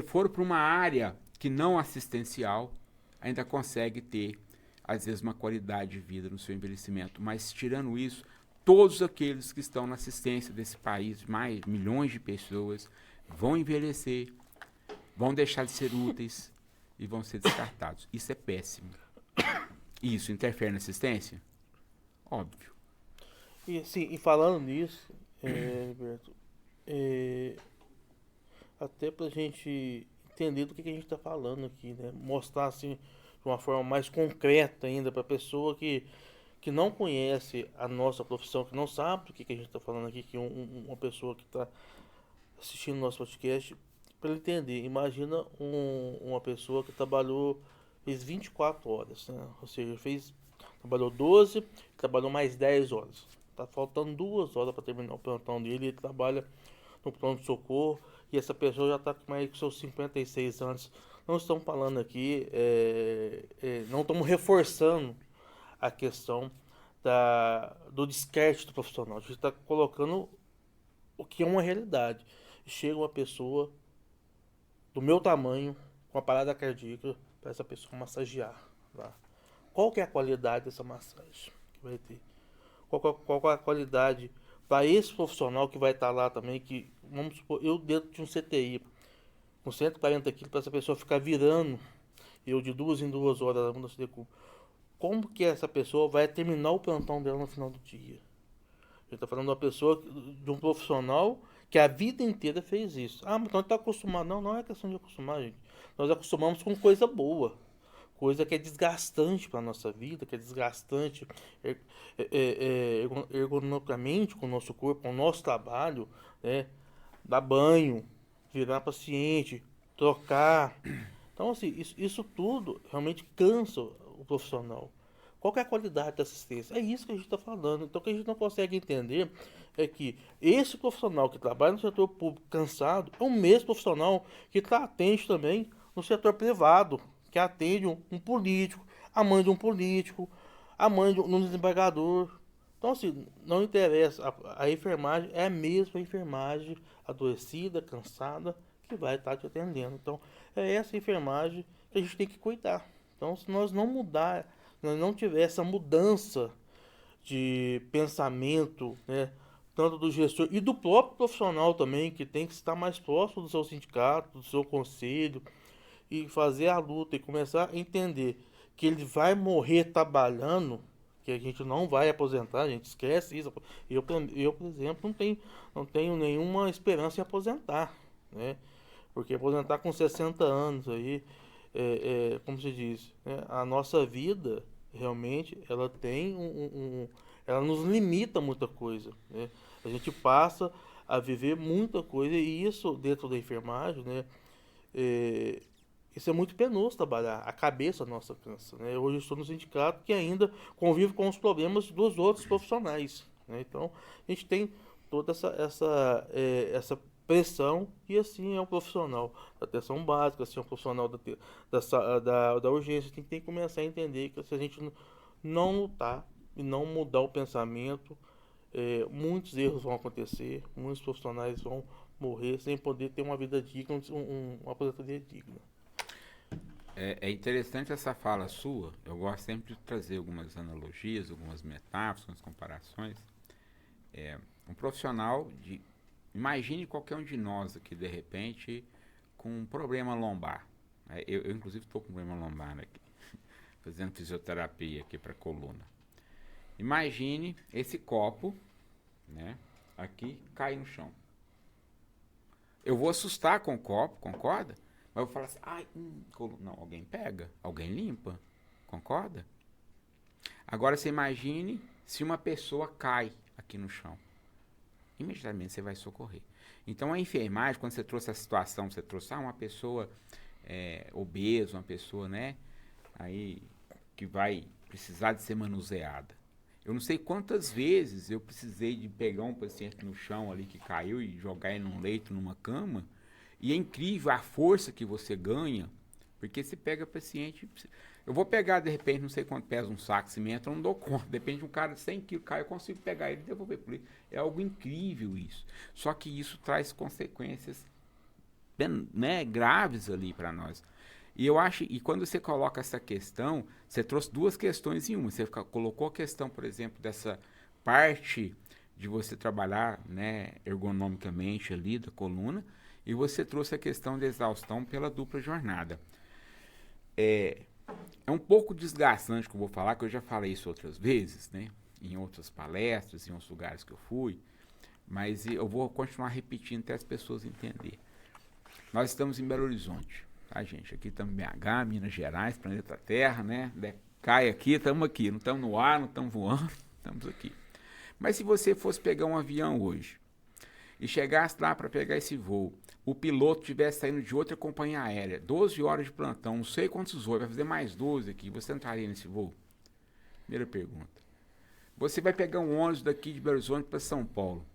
foram para uma área que não assistencial, ainda consegue ter, às vezes, uma qualidade de vida no seu envelhecimento. Mas, tirando isso, todos aqueles que estão na assistência desse país, mais milhões de pessoas, vão envelhecer, vão deixar de ser úteis e vão ser descartados. Isso é péssimo. Isso interfere na assistência? Óbvio. E, assim, e falando nisso, Roberto, até pra gente entender do que a gente está falando aqui, né? Mostrar assim de uma forma mais concreta ainda para a pessoa que não conhece a nossa profissão, que não sabe do que a gente está falando aqui, que uma pessoa que está assistindo nosso podcast, para ele entender. Imagina uma pessoa que fez 24 horas, né? Ou seja, trabalhou 12, trabalhou mais 10 horas. Tá faltando 2 horas para terminar o plantão dele, ele trabalha no pronto-socorro, e essa pessoa já está com seus 56 anos. Não estamos falando aqui, não estamos reforçando a questão do descarte do profissional. A gente está colocando o que é uma realidade. Chega uma pessoa do meu tamanho, com a parada cardíaca, para essa pessoa massagear lá. Qual que é a qualidade dessa massagem que vai ter? Qual é a qualidade para esse profissional que vai estar lá também, que, vamos supor, eu dentro de um CTI, com 140 quilos, para essa pessoa ficar virando, eu de 2 em 2 horas, a mudança de corpo. Como que essa pessoa vai terminar o plantão dela no final do dia? A gente está falando de uma pessoa, de um profissional que a vida inteira fez isso. Ah, mas então está acostumado. Não, não é questão de acostumar, gente. Nós acostumamos com coisa boa. Coisa que é desgastante para a nossa vida, que é desgastante ergonomicamente com o nosso corpo, com o nosso trabalho, né? Dar banho, virar paciente, trocar. Então, assim, isso tudo realmente cansa o profissional. Qual que é a qualidade da assistência? É isso que a gente está falando. Então, o que a gente não consegue entender é que esse profissional que trabalha no setor público cansado é o mesmo profissional que atende também no setor privado, que atende um político, a mãe de um político, a mãe de um desembargador. Então, assim, não interessa. A enfermagem é a mesma enfermagem adoecida, cansada, que vai estar te atendendo. Então, é essa enfermagem que a gente tem que cuidar. Então, se nós não tiver essa mudança de pensamento, né, tanto do gestor e do próprio profissional também, que tem que estar mais próximo do seu sindicato, do seu conselho, e fazer a luta e começar a entender que ele vai morrer trabalhando, que a gente não vai aposentar, a gente esquece isso. Eu por exemplo, não tenho nenhuma esperança em aposentar, né? Porque aposentar com 60 anos aí, como se diz, né? A nossa vida, realmente, ela tem ela nos limita muita coisa, né? A gente passa a viver muita coisa, e isso dentro da enfermagem, né? isso é muito penoso trabalhar, a cabeça nossa cansa, né? Hoje eu estou no sindicato que ainda convive com os problemas dos outros profissionais, né? Então, a gente tem toda essa pressão e assim é um profissional da atenção básica, assim é um profissional da urgência, tem que começar a entender que se a gente não lutar e não mudar o pensamento, muitos erros vão acontecer, muitos profissionais vão morrer sem poder ter uma vida digna, uma aposentadoria digna. É interessante essa fala sua. Eu gosto sempre de trazer algumas analogias, algumas metáforas, algumas comparações. Um profissional de... Imagine qualquer um de nós aqui, de repente, com um problema lombar. Eu inclusive, estou com um problema lombar aqui, fazendo fisioterapia aqui para a coluna. Imagine esse copo, né, aqui, cair no chão. Eu vou assustar com o copo, concorda? Mas eu vou falar assim, ai, não, alguém pega, alguém limpa, concorda? Agora você imagine se uma pessoa cai aqui no chão. Imediatamente você vai socorrer. Então a enfermagem, quando você trouxe a situação, você trouxe uma pessoa obesa, uma pessoa, né, aí que vai precisar de ser manuseada. Eu não sei quantas vezes eu precisei de pegar um paciente no chão ali que caiu e jogar ele num leito, numa cama. E é incrível a força que você ganha, porque você pega paciente... Eu vou pegar, de repente, não sei quanto pesa um saco de cimento, eu não dou conta. Depende de um cara de 100 quilos cai, eu consigo pegar ele e devolver por ele. É algo incrível isso. Só que isso traz consequências, né, graves ali para nós. E eu acho, e quando você coloca essa questão, você trouxe duas questões em uma. Você colocou a questão, por exemplo, dessa parte de você trabalhar, né, ergonomicamente ali da coluna, e você trouxe a questão da exaustão pela dupla jornada. É um pouco desgastante que eu vou falar, que eu já falei isso outras vezes, né, em outras palestras, em outros lugares que eu fui, mas eu vou continuar repetindo até as pessoas entenderem. Nós estamos em Belo Horizonte. Tá, gente? Aqui estamos em BH, Minas Gerais, planeta Terra, né? Cai aqui, estamos aqui. Não estamos no ar, não estamos voando, estamos aqui. Mas se você fosse pegar um avião hoje e chegasse lá para pegar esse voo, o piloto estivesse saindo de outra companhia aérea, 12 horas de plantão, não sei quantos voos, vai fazer mais 12 aqui, você entraria nesse voo? Primeira pergunta. Você vai pegar um ônibus daqui de Belo Horizonte para São Paulo.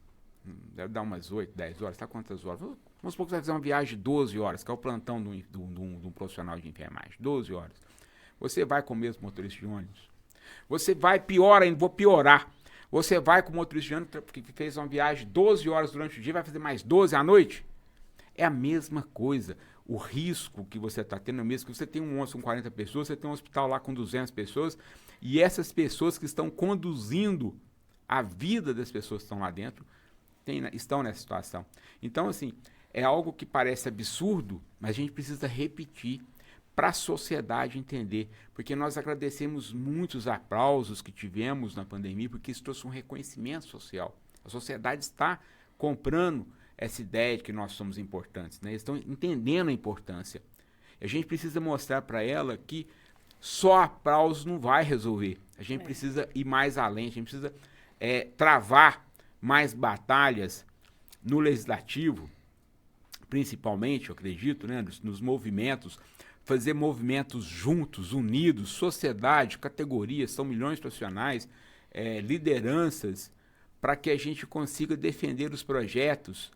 Deve dar umas 8, 10 horas, tá quantas horas? Vamos supor que você vai fazer uma viagem de 12 horas, que é o plantão de um profissional de enfermagem. 12 horas. Você vai com o mesmo motorista de ônibus? Você vai, pior ainda, vou piorar. Você vai com o motorista de ônibus que fez uma viagem de 12 horas durante o dia, vai fazer mais 12 à noite? É a mesma coisa. O risco que você está tendo é o mesmo que você tem um ônibus com 40 pessoas, você tem um hospital lá com 200 pessoas, e essas pessoas que estão conduzindo a vida das pessoas que estão lá dentro estão nessa situação. Então, assim, é algo que parece absurdo, mas a gente precisa repetir para a sociedade entender, porque nós agradecemos muitos aplausos que tivemos na pandemia, porque isso trouxe um reconhecimento social. A sociedade está comprando essa ideia de que nós somos importantes, né? Eles estão entendendo a importância. A gente precisa mostrar para ela que só aplauso não vai resolver. A gente precisa ir mais além, a gente precisa travar mais batalhas no legislativo, principalmente, eu acredito, né, nos movimentos, fazer movimentos juntos, unidos, sociedade, categorias, são milhões de profissionais, lideranças, para que a gente consiga defender os projetos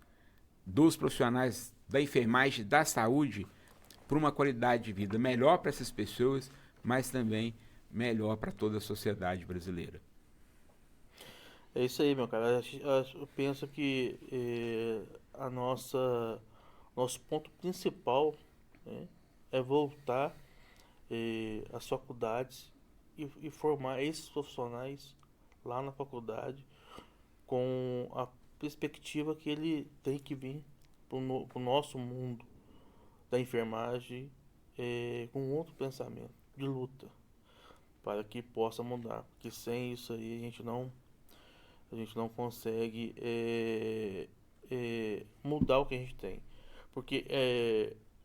dos profissionais da enfermagem, da saúde, para uma qualidade de vida melhor para essas pessoas, mas também melhor para toda a sociedade brasileira. É isso aí, meu cara. Eu penso que nosso ponto principal, né, é voltar às faculdades e formar esses profissionais lá na faculdade com a perspectiva que ele tem que vir para o nosso mundo da enfermagem com outro pensamento de luta para que possa mudar. Porque sem isso aí a gente não consegue mudar o que a gente tem. Porque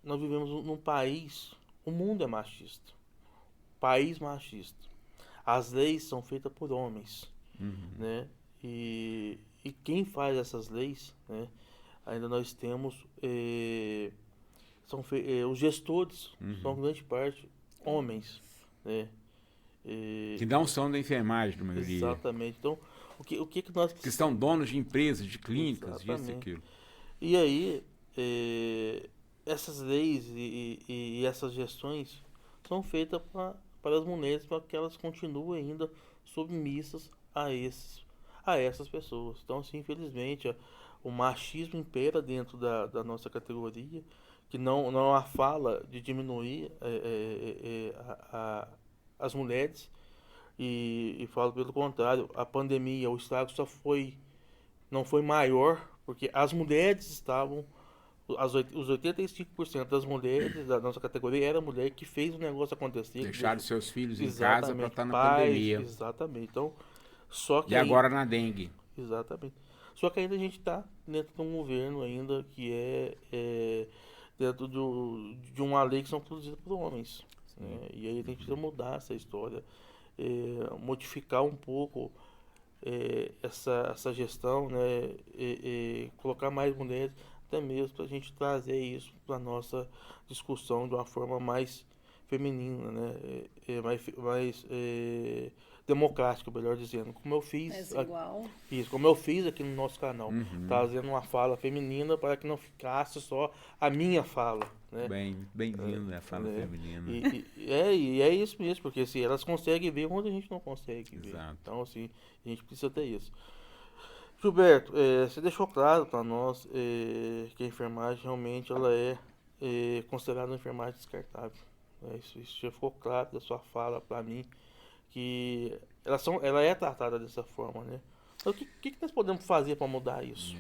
nós vivemos num país, o mundo é machista. País machista. As leis são feitas por homens, né? E quem faz essas leis, né? Ainda nós temos os gestores são grande parte homens, né? Que não são da enfermagem, na maioria. Exatamente. Então, o que nós... Que são donos de empresas, de clínicas, disso e Exatamente. aquilo. E aí, essas leis e essas gestões são feitas para as mulheres, para que elas continuem ainda submissas a essas pessoas. Então, assim, infelizmente, o machismo impera dentro da nossa categoria, que não há fala de diminuir as mulheres, e falo pelo contrário, a pandemia, o estrago não foi maior, porque as mulheres estavam, os 85% das mulheres da nossa categoria era mulher que fez o negócio acontecer. Deixaram seus filhos em casa para Exatamente, estar na pais, pandemia. exatamente. Então, só que E agora na dengue. exatamente. Só que ainda a gente está dentro de um governo ainda que é dentro de uma lei que são produzidas por homens, né? E aí a gente precisa mudar essa história, modificar um pouco essa gestão, né? Colocar mais mulheres, até mesmo para a gente trazer isso para a nossa discussão de uma forma mais feminina, né? Mais democrática, melhor dizendo. Como eu fiz Mais igual. isso, como eu fiz aqui no nosso canal, trazendo uma fala feminina para que não ficasse só a minha fala, né? Bem-vindo, né? Fala feminina. E é isso mesmo, porque assim, elas conseguem ver onde a gente não consegue ver. Exato. Então, assim, a gente precisa ter isso. Gilberto, você deixou claro para nós que a enfermagem realmente ela é considerada uma enfermagem descartável. Isso já ficou claro da sua fala para mim, que ela é tratada dessa forma, né? Então, o que nós podemos fazer para mudar isso?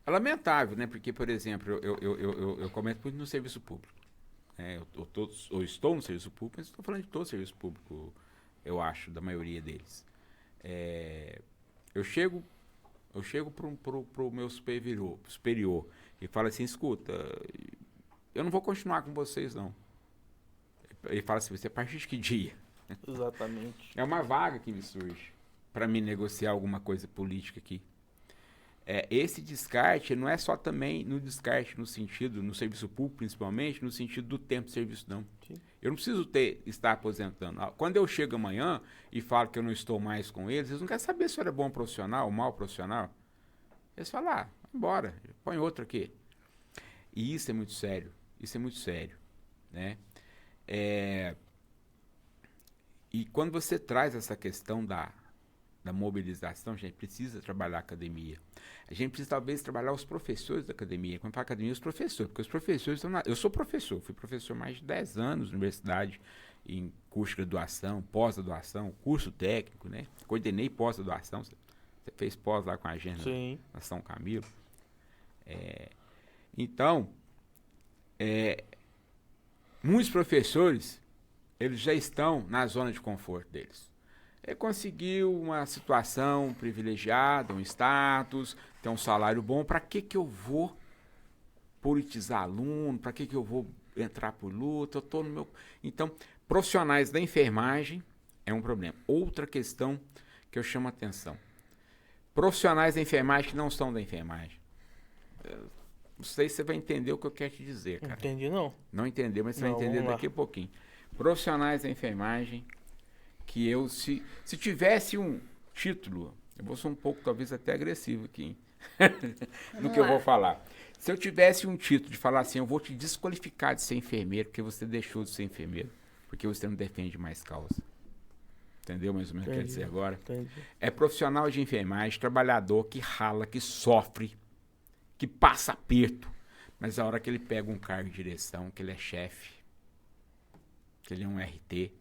É lamentável, né? Porque, por exemplo, eu comento muito no serviço público. Eu estou no serviço público, mas estou falando de todo o serviço público, eu acho, da maioria deles. Eu chego pro meu superior e falo assim, escuta, eu não vou continuar com vocês, não. Ele fala assim, você é a partir de que dia? Exatamente. É uma vaga que me surge para me negociar alguma coisa política aqui. Esse descarte não é só também no descarte no serviço público principalmente, no sentido do tempo de serviço, não. Sim. Eu não preciso estar aposentando. Quando eu chego amanhã e falo que eu não estou mais com eles não querem saber se eu era bom profissional ou mau profissional. Eles falam, embora, põe outro aqui. E isso é muito sério, né? E quando você traz essa questão da mobilização, a gente precisa trabalhar a academia. A gente precisa talvez trabalhar os professores da academia. Quando fala academia, os professores, porque os professores estão eu sou professor, fui professor mais de 10 anos na universidade, em curso de graduação, pós-graduação, curso técnico, né? Coordenei pós-graduação, você fez pós lá com a agenda na São Camilo. Então, muitos professores, eles já estão na zona de conforto deles. Ele conseguiu uma situação privilegiada, um status, tem um salário bom. Para que eu vou politizar aluno? Para que eu vou entrar por luta? Eu tô no meu... Então, profissionais da enfermagem é um problema. Outra questão que eu chamo a atenção. Profissionais da enfermagem que não são da enfermagem. Não sei se você vai entender o que eu quero te dizer, cara. Entendi, não. Não entendeu, mas você vai entender daqui a pouquinho. Profissionais da enfermagem que se tivesse um título, eu vou ser um pouco talvez até agressivo aqui, no que eu vou falar. Se eu tivesse um título de falar assim, eu vou te desqualificar de ser enfermeiro porque você deixou de ser enfermeiro, porque você não defende mais causa. Entendeu mais ou menos o que eu quero dizer agora? Entendi. É profissional de enfermagem, trabalhador que rala, que sofre, que passa aperto, mas a hora que ele pega um cargo de direção, que ele é chefe, que ele é um RT.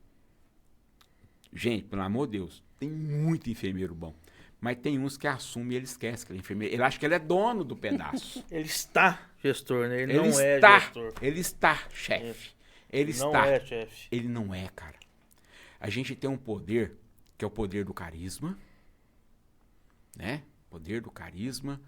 Gente, pelo amor de Deus, tem muito enfermeiro bom. Mas tem uns que assumem e ele esquece que ele é enfermeiro. Ele acha que ele é dono do pedaço. Ele está gestor, né? Ele não é gestor. Ele está chefe. Ele não está. é chefe. Ele não é, cara. A gente tem um poder, que é o poder do carisma. Né? Poder do carisma.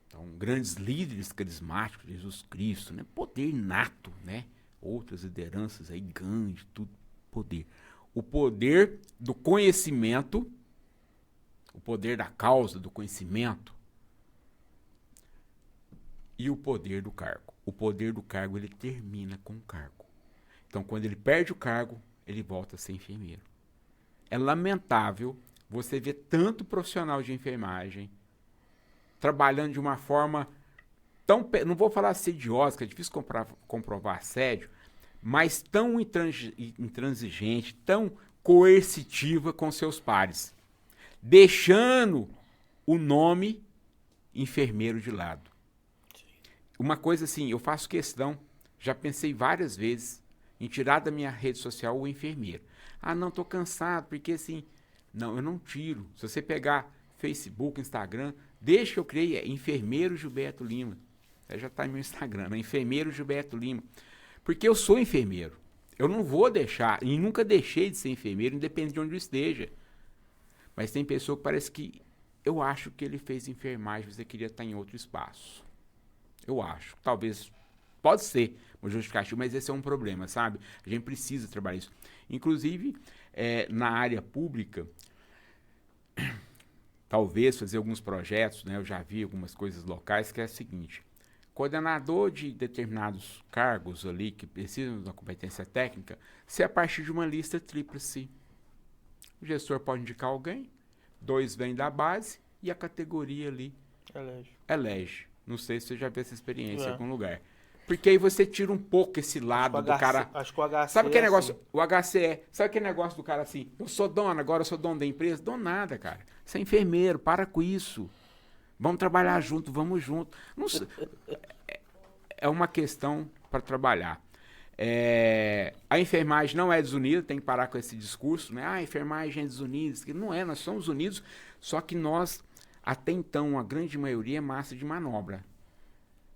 Então, grandes líderes carismáticos, Jesus Cristo, né? Poder nato, né? Outras lideranças aí, Gandhi, tudo, poder. O poder do conhecimento, o poder da causa, do conhecimento e o poder do cargo. o poder do cargo ele termina com o cargo. Então, quando ele perde o cargo, ele volta a ser enfermeiro. É lamentável você ver tanto profissional de enfermagem trabalhando de uma forma tão, não vou falar assediosa, que é difícil comprovar assédio, mas tão intransigente, tão coercitiva com seus pares, deixando o nome enfermeiro de lado. Uma coisa assim, eu faço questão, já pensei várias vezes em tirar da minha rede social o enfermeiro. Ah, não, tô cansado, porque assim... Não, eu não tiro. Se você pegar Facebook, Instagram, deixa que eu criei, é Enfermeiro Gilberto Lima. Já está no meu Instagram, é Enfermeiro Gilberto Lima. Porque eu sou enfermeiro. Eu não vou deixar, e nunca deixei de ser enfermeiro, independente de onde eu esteja. Mas tem pessoa que parece que... Eu acho que ele fez enfermagem, você queria estar em outro espaço. Eu acho. Talvez... Pode ser uma justificativa, mas esse é um problema, sabe? A gente precisa trabalhar isso. Inclusive, na área pública, talvez fazer alguns projetos, né? Eu já vi algumas coisas locais, que é o seguinte: coordenador de determinados cargos ali que precisam da competência técnica, ser a partir de uma lista tríplice. O gestor pode indicar alguém, 2 vêm da base e a categoria ali elege. Não sei se você já viu essa experiência em algum lugar. Porque aí você tira um pouco esse lado do cara. Acho que o HC sabe que negócio? Assim. O HCE. Sabe aquele negócio do cara assim? Eu sou dono, agora eu sou dono da empresa? Dono nada, cara. Você é enfermeiro, para com isso. Vamos trabalhar junto, vamos junto. Não sei. É uma questão para trabalhar. A enfermagem não é desunida, tem que parar com esse discurso, né? A enfermagem é desunida. Não é, nós somos unidos, só que nós, até então, a grande maioria é massa de manobra.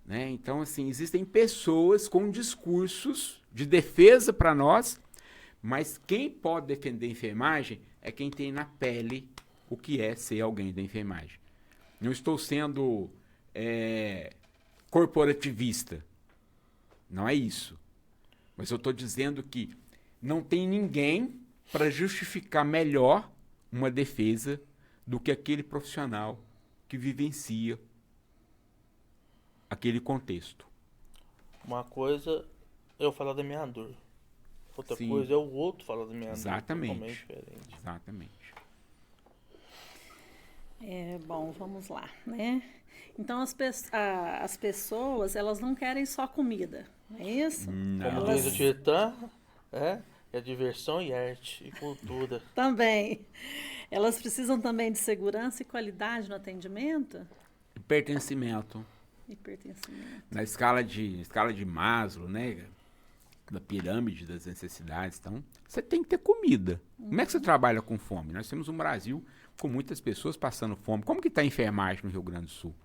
Né? Então, assim, existem pessoas com discursos de defesa para nós, mas quem pode defender a enfermagem é quem tem na pele o que é ser alguém da enfermagem. Não estou sendo corporativista, não é isso. Mas eu estou dizendo que não tem ninguém para justificar melhor uma defesa do que aquele profissional que vivencia aquele contexto. Uma coisa é eu falar da minha dor. Outra Sim. coisa é o outro falar da minha Exatamente. dor. Totalmente diferente. Exatamente. Bom, vamos lá, né? Então, as pessoas, elas não querem só comida, não é isso? Como diz o Titã, é diversão e arte e cultura. Também. Elas precisam também de segurança e qualidade no atendimento? Pertencimento. E pertencimento. Na escala de Maslow, né? Da pirâmide das necessidades. Então, você tem que ter comida. Como é que você trabalha com fome? Nós temos um Brasil com muitas pessoas passando fome. Como que está a enfermagem no Rio Grande do Sul?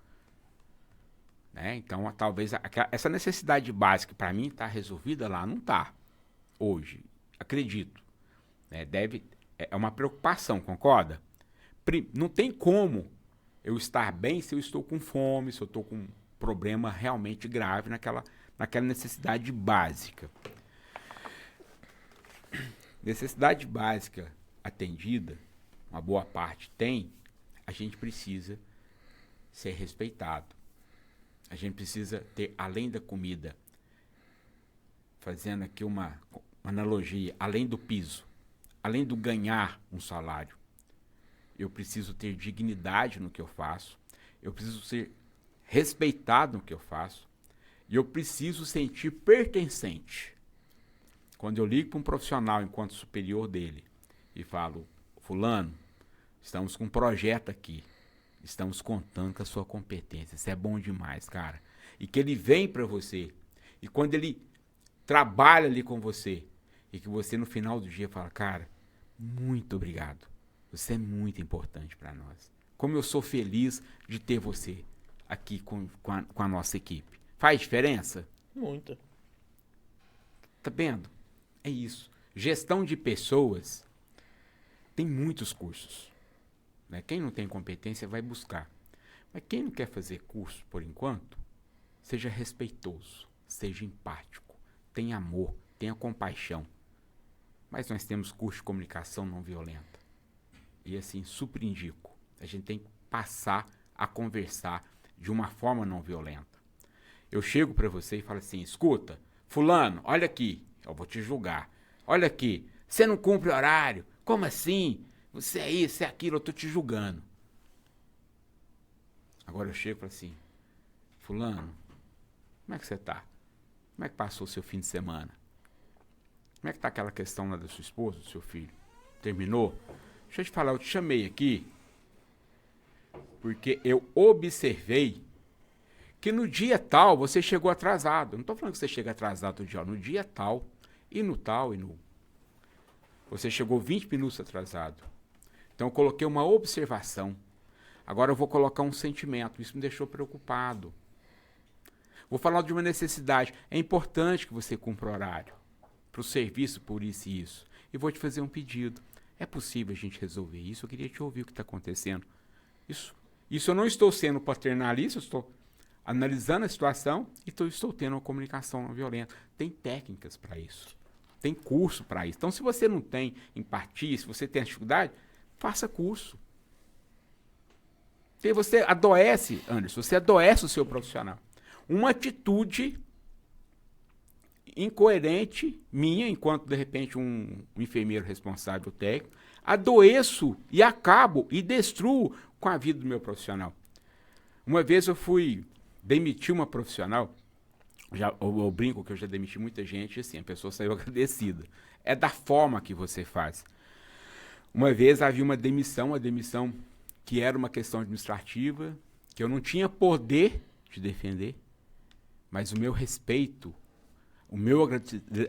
Né? Então, talvez essa necessidade básica, para mim, está resolvida lá. Não está. Hoje. Acredito. Né? É uma preocupação, concorda? Não tem como eu estar bem se eu estou com fome, se eu estou com um problema realmente grave naquela necessidade básica. Necessidade básica atendida, uma boa parte tem, a gente precisa ser respeitado. A gente precisa ter, além da comida, fazendo aqui uma analogia, além do piso, além do ganhar um salário, eu preciso ter dignidade no que eu faço, eu preciso ser respeitado no que eu faço, e eu preciso sentir pertencente. Quando eu ligo para um profissional enquanto superior dele e falo: fulano, estamos com um projeto aqui, estamos contando com a sua competência, isso é bom demais, cara. E que ele vem para você, e quando ele trabalha ali com você, e que você no final do dia fala: cara, muito obrigado, você é muito importante para nós. Como eu sou feliz de ter você aqui com a nossa equipe. Faz diferença? Muita. Tá vendo? É isso. Gestão de pessoas tem muitos cursos. Né? Quem não tem competência vai buscar. Mas quem não quer fazer curso por enquanto, seja respeitoso, seja empático, tenha amor, tenha compaixão. Mas nós temos curso de comunicação não violenta. E assim, super indico. A gente tem que passar a conversar de uma forma não violenta. Eu chego para você e falo assim, escuta, fulano, olha aqui, eu vou te julgar. Olha aqui, você não cumpre horário. Como assim? Você é isso, é aquilo, eu tô te julgando. Agora eu chego e falo assim, fulano, como é que você tá? Como é que passou o seu fim de semana? Como é que tá aquela questão lá da sua esposa, do seu filho? Terminou? Deixa eu te falar, eu te chamei aqui porque eu observei que no dia tal você chegou atrasado. Não estou falando que você chega atrasado no dia tal, e no tal, e no... Você chegou 20 minutos atrasado. Então eu coloquei uma observação. Agora eu vou colocar um sentimento. Isso me deixou preocupado. Vou falar de uma necessidade. É importante que você cumpra o horário para o serviço, por isso e isso. E vou te fazer um pedido. É possível a gente resolver isso? Eu queria te ouvir o que está acontecendo. Isso eu não estou sendo paternalista, eu estou analisando a situação e estou tendo uma comunicação não violenta. Tem técnicas para isso. Tem curso para isso. Então, se você não tem empatia, se você tem dificuldade, faça curso. Se você adoece, Anderson, você adoece o seu profissional. Uma atitude incoerente minha, enquanto, de repente, um enfermeiro responsável técnico, adoeço e acabo e destruo com a vida do meu profissional. Uma vez eu fui demitir uma profissional, eu brinco que eu já demiti muita gente, assim, a pessoa saiu agradecida. É da forma que você faz. Uma vez havia uma demissão que era uma questão administrativa, que eu não tinha poder de defender, mas o meu respeito, o meu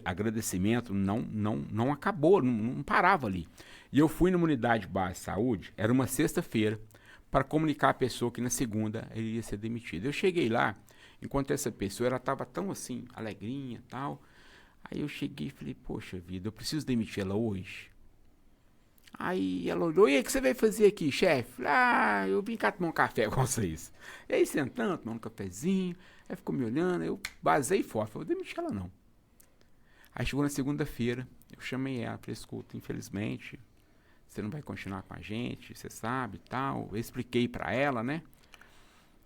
agradecimento não acabou, não parava ali. E eu fui numa unidade básica de saúde, era uma sexta-feira, para comunicar à pessoa que na segunda ele ia ser demitido. Eu cheguei lá, enquanto essa pessoa, ela estava tão assim, alegrinha e tal. Aí eu cheguei e falei, poxa vida, eu preciso demitir ela hoje. Aí ela olhou, e aí, o que você vai fazer aqui, chefe? Eu vim cá tomar um café com vocês. E aí sentando, tomando um cafezinho, aí ficou me olhando, eu basei fora, falei, vou demitir ela não. Aí chegou na segunda-feira, eu chamei ela, falei, escuta, infelizmente, você não vai continuar com a gente, você sabe e tal. Eu expliquei para ela, né?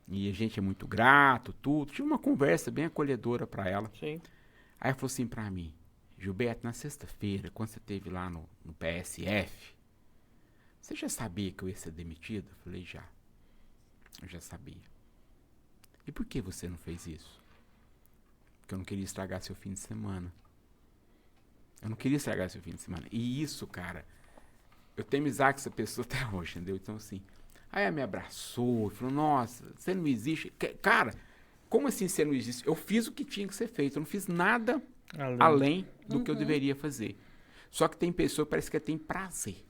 E a gente é muito grato, tudo. Tive uma conversa bem acolhedora para ela. Sim. Aí ela falou assim para mim, Gilberto, na sexta-feira, quando você esteve lá no PSF, você já sabia que eu ia ser demitido? Eu falei, já. Eu já sabia. E por que você não fez isso? Porque eu não queria estragar seu fim de semana. Eu não queria estragar seu fim de semana. E isso, cara, eu tenho amizade com essa pessoa até hoje, entendeu? Então, assim, aí ela me abraçou e falou, nossa, você não existe. Cara, como assim você não existe? Eu fiz o que tinha que ser feito, eu não fiz nada além do que eu deveria fazer. Só que tem pessoa que parece que tem prazer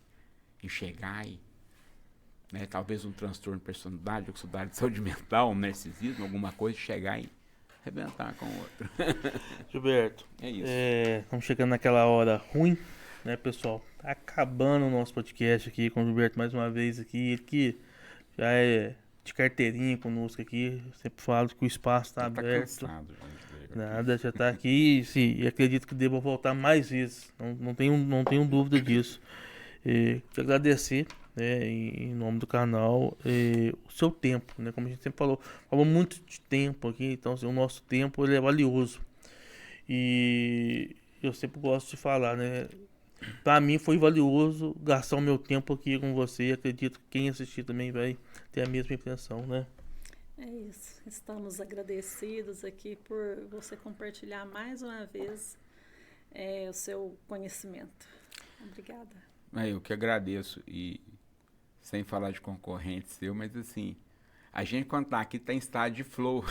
em chegar e, né, talvez um transtorno de personalidade, dificuldade de saúde mental, um narcisismo, alguma coisa, chegar e arrebentar com o outro. Gilberto, É isso. Estamos chegando naquela hora ruim, né, pessoal? Tá acabando o nosso podcast aqui com o Gilberto mais uma vez aqui. Ele que já é de carteirinha conosco aqui. Eu sempre falo que o espaço está Tá aberto. cansado, gente. Nada, já tá aqui e acredito que deva voltar mais vezes. Não tenho dúvida disso. Quero agradecer, né, em nome do canal, o seu tempo, né? Como a gente sempre falou muito de tempo aqui, então assim, o nosso tempo ele é valioso. E eu sempre gosto de falar, né? Para mim foi valioso gastar o meu tempo aqui com você. Acredito que quem assistir também vai ter a mesma impressão, né? É isso. Estamos agradecidos aqui por você compartilhar mais uma vez o seu conhecimento. Obrigada. Eu que agradeço, e sem falar de concorrente seu, mas assim, a gente quando tá aqui tá em estado de flow.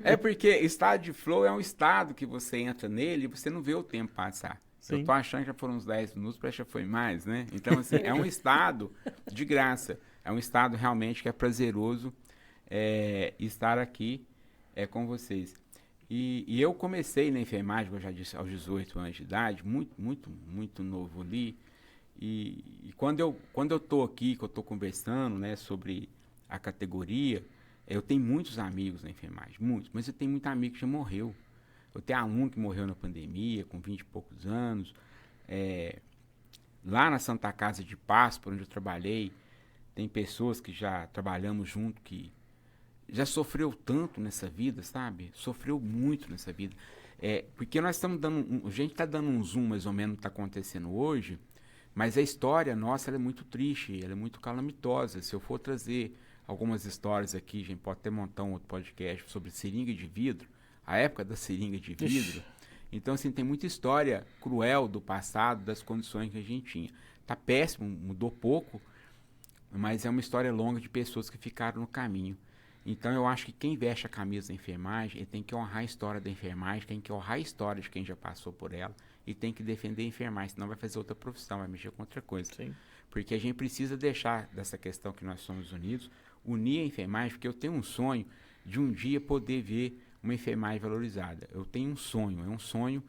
É porque estado de flow é um estado que você entra nele e você não vê o tempo passar. Sim. Eu tô achando que já foram uns 10 minutos, parece que já foi mais, né? Então, assim, é um estado de graça. É um estado realmente que é prazeroso estar aqui com vocês. E eu comecei na enfermagem, eu já disse, aos 18 anos de idade, muito novo ali. E quando eu tô aqui, que eu tô conversando, né, sobre a categoria, eu tenho muitos amigos na enfermagem, muitos, mas eu tenho muito amigo que já morreu. Eu tenho aluno que morreu na pandemia, com 20 e poucos anos. Lá na Santa Casa de Paz, por onde eu trabalhei, tem pessoas que já trabalhamos junto, que já sofreu tanto nessa vida, sabe? Sofreu muito nessa vida. Porque nós estamos dando, a gente está dando um zoom mais ou menos no que está acontecendo hoje, mas a história nossa ela é muito triste, ela é muito calamitosa. Se eu for trazer algumas histórias aqui, a gente pode até montar um outro podcast sobre seringa de vidro, a época da seringa de vidro. Então, assim, tem muita história cruel do passado, das condições que a gente tinha. Tá péssimo, mudou pouco, mas é uma história longa de pessoas que ficaram no caminho. Então, eu acho que quem veste a camisa da enfermagem, ele tem que honrar a história da enfermagem, tem que honrar a história de quem já passou por ela e tem que defender a enfermagem, senão vai fazer outra profissão, vai mexer com outra coisa. Sim. Porque a gente precisa deixar dessa questão que nós somos unidos, unir a enfermagem, porque eu tenho um sonho de um dia poder ver uma enfermagem valorizada. Eu tenho um sonho, é um sonho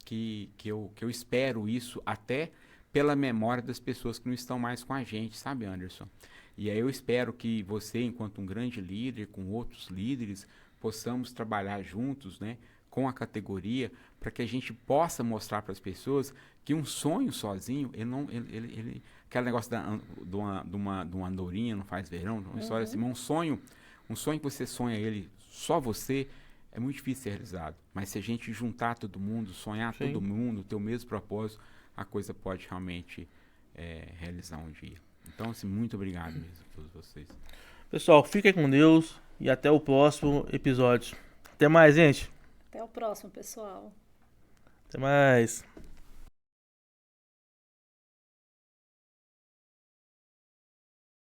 que eu espero isso até pela memória das pessoas que não estão mais com a gente, sabe, Anderson? E aí eu espero que você, enquanto um grande líder, com outros líderes, possamos trabalhar juntos, né, com a categoria, para que a gente possa mostrar para as pessoas que um sonho sozinho, aquele negócio de uma andorinha não faz verão, uma história assim, mas um sonho que você sonha ele, só você, é muito difícil ser realizado. Mas se a gente juntar todo mundo, sonhar Sim. todo mundo, ter o mesmo propósito, a coisa pode realmente realizar um dia. Então, assim, muito obrigado mesmo a todos vocês. Pessoal, fiquem com Deus e até o próximo episódio. Até mais, gente. Até o próximo, pessoal. Até mais.